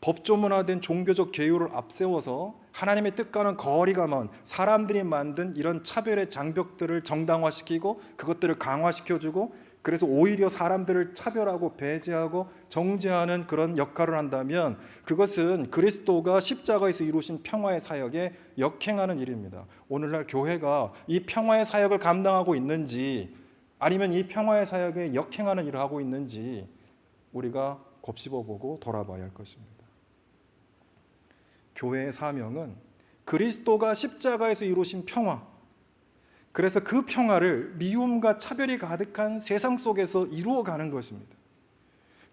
Speaker 1: 법조문화된 종교적 계율을 앞세워서 하나님의 뜻과는 거리가 먼 사람들이 만든 이런 차별의 장벽들을 정당화시키고 그것들을 강화시켜주고 그래서 오히려 사람들을 차별하고 배제하고 정죄하는 그런 역할을 한다면 그것은 그리스도가 십자가에서 이루신 평화의 사역에 역행하는 일입니다. 오늘날 교회가 이 평화의 사역을 감당하고 있는지 아니면 이 평화의 사역에 역행하는 일을 하고 있는지 우리가 곱씹어보고 돌아봐야 할 것입니다. 교회의 사명은 그리스도가 십자가에서 이루신 평화, 그래서 그 평화를 미움과 차별이 가득한 세상 속에서 이루어가는 것입니다.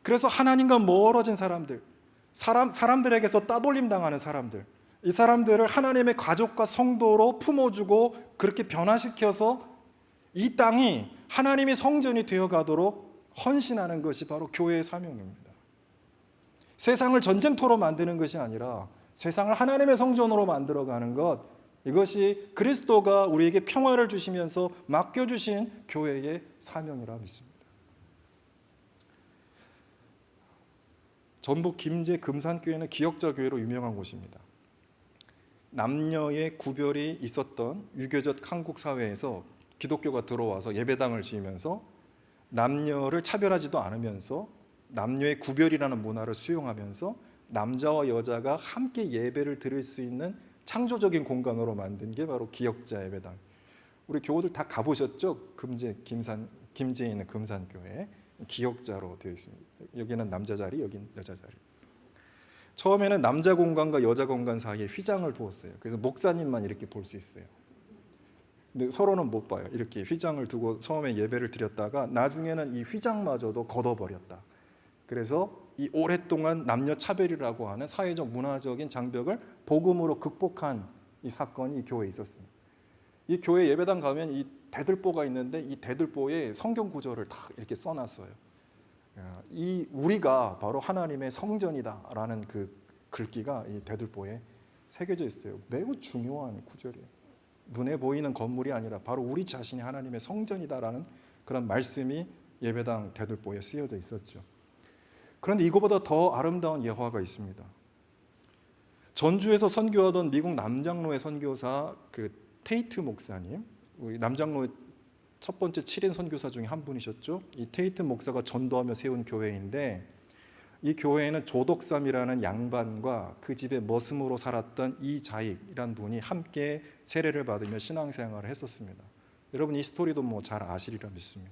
Speaker 1: 그래서 하나님과 멀어진 사람들에게서 따돌림 당하는 사람들, 이 사람들을 하나님의 가족과 성도로 품어주고 그렇게 변화시켜서 이 땅이 하나님의 성전이 되어가도록 헌신하는 것이 바로 교회의 사명입니다. 세상을 전쟁터로 만드는 것이 아니라 세상을 하나님의 성전으로 만들어가는 것, 이것이 그리스도가 우리에게 평화를 주시면서 맡겨주신 교회의 사명이라 믿습니다. 전북 김제 금산교회는 기역자 교회로 유명한 곳입니다. 남녀의 구별이 있었던 유교적 한국 사회에서 기독교가 들어와서 예배당을 지으면서 남녀를 차별하지도 않으면서 남녀의 구별이라는 문화를 수용하면서 남자와 여자가 함께 예배를 드릴 수 있는 창조적인 공간으로 만든 게 바로 기역자 예배당. 우리 교우들 다 가보셨죠? 김제에 있는 금산교회 기역자로 되어 있습니다. 여기는 남자 자리, 여기는 여자 자리. 처음에는 남자 공간과 여자 공간 사이에 휘장을 두었어요. 그래서 목사님만 이렇게 볼 수 있어요. 근데 서로는 못 봐요. 이렇게 휘장을 두고 처음에 예배를 드렸다가 나중에는 이 휘장마저도 걷어버렸다. 그래서 이 오랫동안 남녀 차별이라고 하는 사회적 문화적인 장벽을 복음으로 극복한 이 사건이 이 교회에 있었습니다. 이 교회 예배당 가면 이 대들보가 있는데 이 대들보에 성경 구절을 다 이렇게 써놨어요. 이 우리가 바로 하나님의 성전이다라는 그 글귀가 이 대들보에 새겨져 있어요. 매우 중요한 구절이에요. 눈에 보이는 건물이 아니라 바로 우리 자신이 하나님의 성전이다라는 그런 말씀이 예배당 대들보에 쓰여져 있었죠. 그런데 이거보다 더 아름다운 예화가 있습니다. 전주에서 선교하던 미국 남장로의 선교사 그 테이트 목사님, 우리 남장로의 첫 번째 7인 선교사 중에 한 분이셨죠. 이 테이트 목사가 전도하며 세운 교회인데 이 교회에는 조덕삼이라는 양반과 그 집에 머슴으로 살았던 이자익이라는 분이 함께 세례를 받으며 신앙생활을 했었습니다. 여러분 이 스토리도 뭐 잘 아시리라 믿습니다.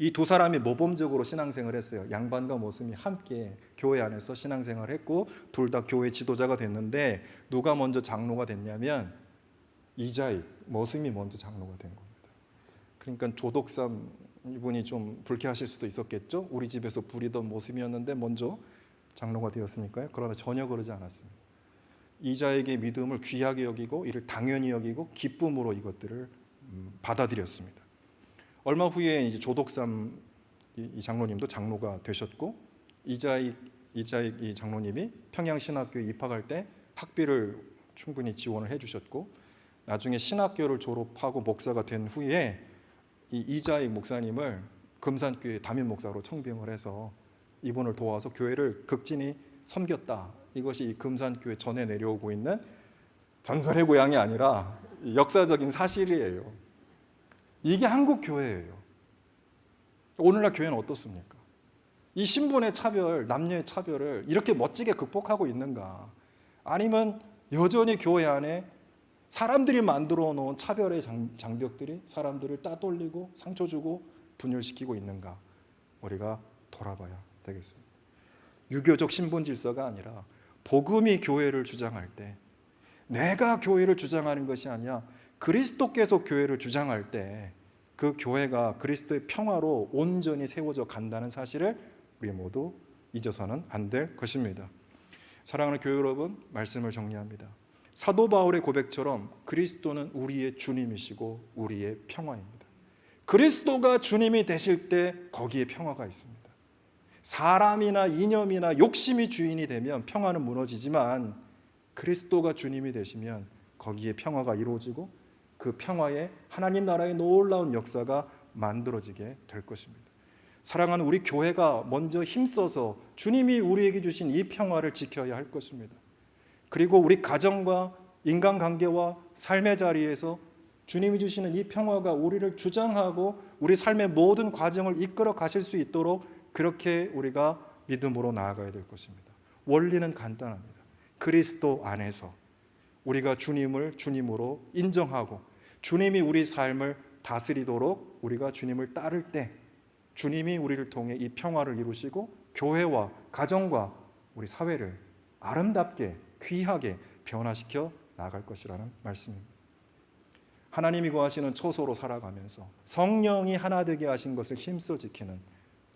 Speaker 1: 이 두 사람이 모범적으로 신앙생활을 했어요. 양반과 머슴이 함께 교회 안에서 신앙생활을 했고 둘 다 교회 지도자가 됐는데 누가 먼저 장로가 됐냐면 이자익, 머슴이 먼저 장로가 된 겁니다. 그러니까 조덕삼 이분이 좀 불쾌하실 수도 있었겠죠. 우리 집에서 부리던 모습이었는데 먼저 장로가 되었으니까요. 그러나 전혀 그러지 않았습니다. 이자에게 믿음을 귀하게 여기고 이를 당연히 여기고 기쁨으로 이것들을 받아들였습니다. 얼마 후에 이제 조덕삼 이 장로님도 장로가 되셨고 이자익 이 장로님이 평양신학교에 입학할 때 학비를 충분히 지원을 해주셨고 나중에 신학교를 졸업하고 목사가 된 후에 이 이자익 목사님을 금산교회 담임 목사로 청빙을 해서 이분을 도와서 교회를 극진히 섬겼다. 이것이 이 금산교회 전에 내려오고 있는 전설의 고향이 아니라 역사적인 사실이에요. 이게 한국 교회예요. 오늘날 교회는 어떻습니까? 이 신분의 차별, 남녀의 차별을 이렇게 멋지게 극복하고 있는가? 아니면 여전히 교회 안에 사람들이 만들어 놓은 차별의 장벽들이 사람들을 따돌리고 상처 주고 분열시키고 있는가? 우리가 돌아봐야 되겠습니다. 유교적 신분 질서가 아니라 복음이 교회를 주장할 때 내가 교회를 주장하는 것이 아니라 그리스도께서 교회를 주장할 때 그 교회가 그리스도의 평화로 온전히 세워져 간다는 사실을 우리 모두 잊어서는 안 될 것입니다. 사랑하는 교회 여러분, 말씀을 정리합니다. 사도 바울의 고백처럼 그리스도는 우리의 주님이시고 우리의 평화입니다. 그리스도가 주님이 되실 때 거기에 평화가 있습니다. 사람이나 이념이나 욕심이 주인이 되면 평화는 무너지지만 그리스도가 주님이 되시면 거기에 평화가 이루어지고 그 평화에 하나님 나라의 놀라운 역사가 만들어지게 될 것입니다. 사랑하는 우리 교회가 먼저 힘써서 주님이 우리에게 주신 이 평화를 지켜야 할 것입니다. 그리고 우리 가정과 인간관계와 삶의 자리에서 주님이 주시는 이 평화가 우리를 주장하고 우리 삶의 모든 과정을 이끌어 가실 수 있도록 그렇게 우리가 믿음으로 나아가야 될 것입니다. 원리는 간단합니다. 그리스도 안에서 우리가 주님을 주님으로 인정하고 주님이 우리 삶을 다스리도록 우리가 주님을 따를 때 주님이 우리를 통해 이 평화를 이루시고 교회와 가정과 우리 사회를 아름답게 귀하게 변화시켜 나갈 것이라는 말씀입니다. 하나님이 구하시는 초소로 살아가면서 성령이 하나 되게 하신 것을 힘써 지키는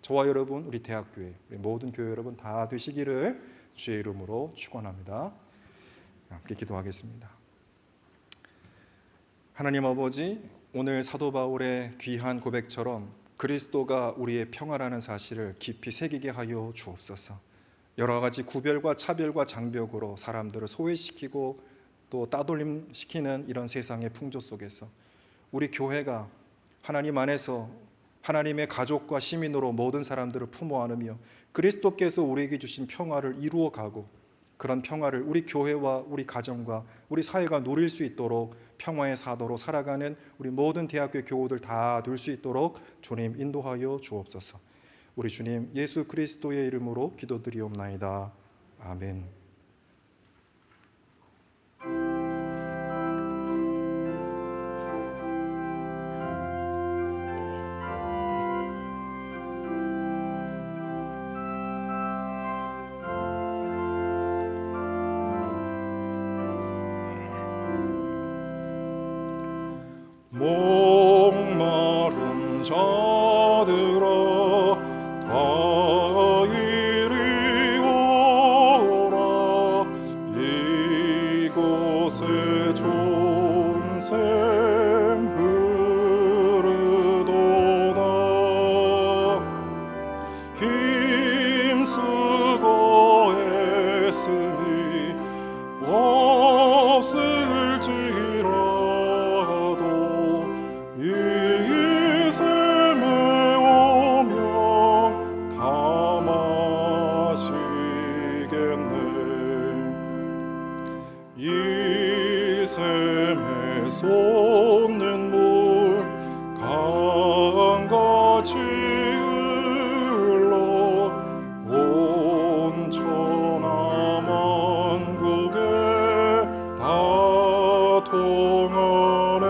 Speaker 1: 저와 여러분, 우리 대학교회, 우리 모든 교회 여러분 다 되시기를 주의 이름으로 축원합니다. 함께 기도하겠습니다. 하나님 아버지, 오늘 사도 바울의 귀한 고백처럼 그리스도가 우리의 평화라는 사실을 깊이 새기게 하여 주옵소서. 여러 가지 구별과 차별과 장벽으로 사람들을 소외시키고 또 따돌림시키는 이런 세상의 풍조 속에서 우리 교회가 하나님 안에서 하나님의 가족과 시민으로 모든 사람들을 품어 안으며 그리스도께서 우리에게 주신 평화를 이루어가고 그런 평화를 우리 교회와 우리 가정과 우리 사회가 누릴 수 있도록 평화의 사도로 살아가는 우리 모든 대학교 교우들 다 될 수 있도록 주님 인도하여 주옵소서. 우리 주님 예수 그리스도의 이름으로 기도드리옵나이다. 아멘.
Speaker 2: 목마른 자들아 다 이리 오라 이곳에 좋은 샘 흐르도다 힘쓰고 애쓰니 없을지라 이 샘에 오면 다 마시겠네 이 샘에 솟는 물 강같이 흘러 온 천하 만국에 다 통하네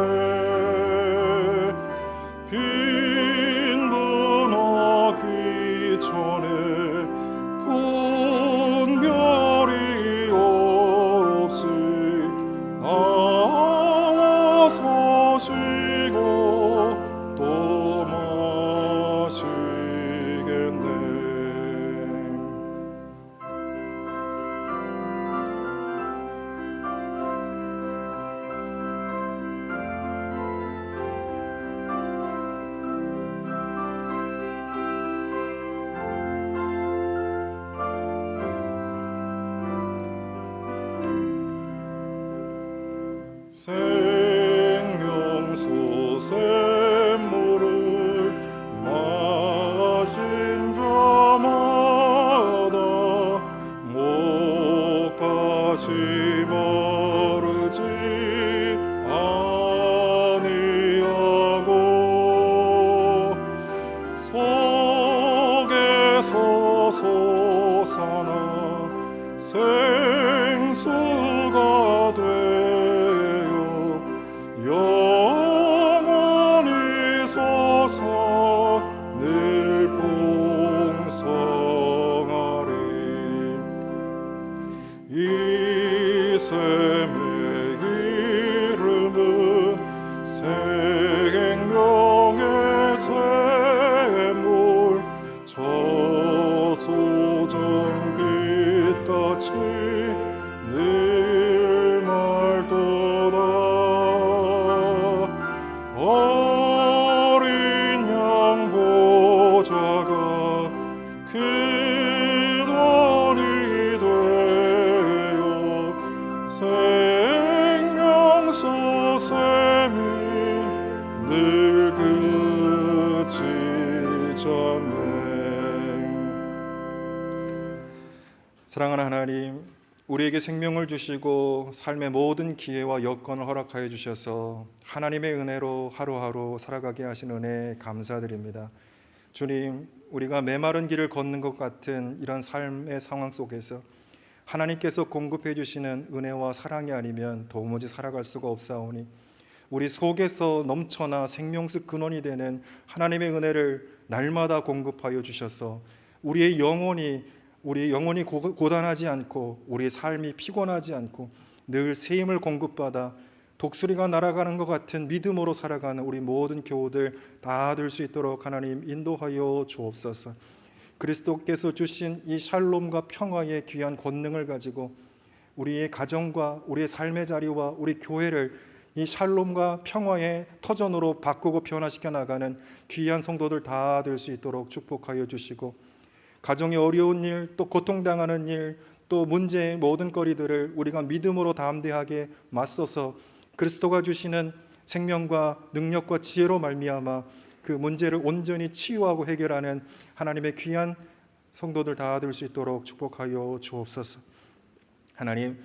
Speaker 2: 빈부나 귀천에 분별이 없이 나와서 쉬고 또 마시겠네 생명수 샘물을 마신 자마다 목까지 마르지 아니하고 속에서 솟아나 생수가 되어 영원히 솟아 늘 풍성하리 이 샘의 이름은 생명의 샘물 저소정 빛같이 늘 맑도다 어린
Speaker 1: 사랑하는 하나님, 우리에게 생명을 주시고 삶의 모든 기회와 여건을 허락하여 주셔서 하나님의 은혜로 하루하루 살아가게 하신 은혜 감사드립니다. 주님, 우리가 메마른 길을 걷는 것 같은 이런 삶의 상황 속에서 하나님께서 공급해 주시는 은혜와 사랑이 아니면 도무지 살아갈 수가 없사오니 우리 속에서 넘쳐나 생명수 근원이 되는 하나님의 은혜를 날마다 공급하여 주셔서 우리의 영혼이 고단하지 않고 우리의 삶이 피곤하지 않고 늘 새 힘을 공급받아 독수리가 날아가는 것 같은 믿음으로 살아가는 우리 모든 교우들 다 될 수 있도록 하나님 인도하여 주옵소서. 그리스도께서 주신 이 샬롬과 평화의 귀한 권능을 가지고 우리의 가정과 우리의 삶의 자리와 우리 교회를 이 샬롬과 평화의 터전으로 바꾸고 변화시켜 나가는 귀한 성도들 다 될 수 있도록 축복하여 주시고, 가정의 어려운 일, 또 고통당하는 일, 또 문제의 모든 거리들을 우리가 믿음으로 담대하게 맞서서 그리스도가 주시는 생명과 능력과 지혜로 말미암아 그 문제를 온전히 치유하고 해결하는 하나님의 귀한 성도들 다 될 수 있도록 축복하여 주옵소서. 하나님,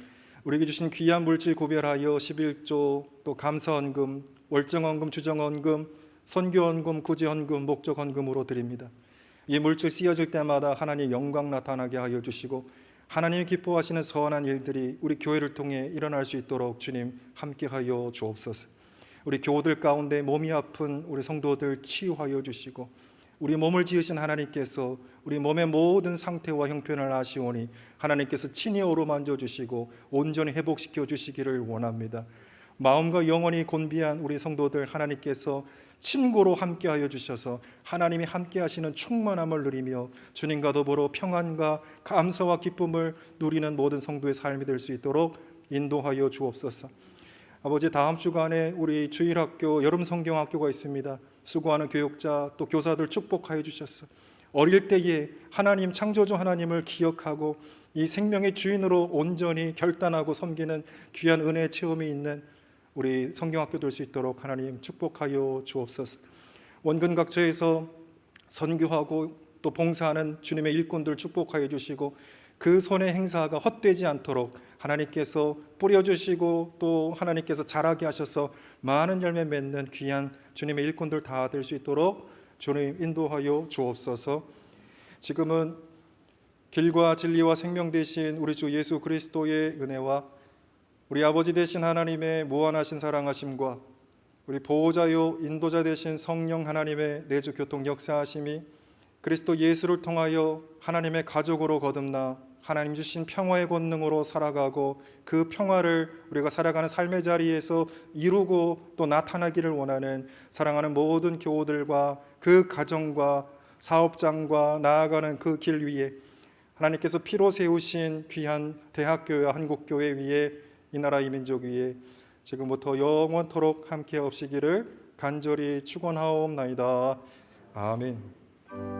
Speaker 1: 우리에게 주신 귀한 물질 구별하여 11조, 또 감사헌금, 월정헌금, 주정헌금, 선교헌금, 구제헌금, 목적헌금으로 드립니다. 이 물질 쓰여질 때마다 하나님의 영광 나타나게 하여 주시고 하나님이 기뻐하시는 선한 일들이 우리 교회를 통해 일어날 수 있도록 주님 함께하여 주옵소서. 우리 교우들 가운데 몸이 아픈 우리 성도들 치유하여 주시고, 우리 몸을 지으신 하나님께서 우리 몸의 모든 상태와 형편을 아시오니 하나님께서 친히 어루만져 주시고 온전히 회복시켜 주시기를 원합니다. 마음과 영혼이 곤비한 우리 성도들 하나님께서 친구로 함께하여 주셔서 하나님이 함께하시는 충만함을 누리며 주님과 더불어 평안과 감사와 기쁨을 누리는 모든 성도의 삶이 될 수 있도록 인도하여 주옵소서. 아버지, 다음 주간에 우리 주일학교 여름 성경학교가 있습니다. 수고하는 교육자 또 교사들 축복하여 주셔서 어릴 때에 하나님, 창조주 하나님을 기억하고 이 생명의 주인으로 온전히 결단하고 섬기는 귀한 은혜의 체험이 있는 우리 성경학교 될 수 있도록 하나님 축복하여 주옵소서. 원근 각처에서 선교하고 또 봉사하는 주님의 일꾼들 축복하여 주시고 그 손의 행사가 헛되지 않도록 하나님께서 뿌려주시고 또 하나님께서 자라게 하셔서 많은 열매 맺는 귀한 주님의 일꾼들 다 될 수 있도록 주님 인도하여 주옵소서. 지금은 길과 진리와 생명 되신 우리 주 예수 그리스도의 은혜와 우리 아버지 되신 하나님의 무한하신 사랑하심과 우리 보호자요 인도자 되신 성령 하나님의 내주 교통 역사하심이 그리스도 예수를 통하여 하나님의 가족으로 거듭나 하나님 주신 평화의 권능으로 살아가고 그 평화를 우리가 살아가는 삶의 자리에서 이루고 또 나타나기를 원하는 사랑하는 모든 교우들과 그 가정과 사업장과 나아가는 그 길 위에 하나님께서 피로 세우신 귀한 대학교와 한국교회 위에 이 나라 이 민족 위에 지금부터 영원토록 함께 하시기를 간절히 축원하옵나이다. 아멘.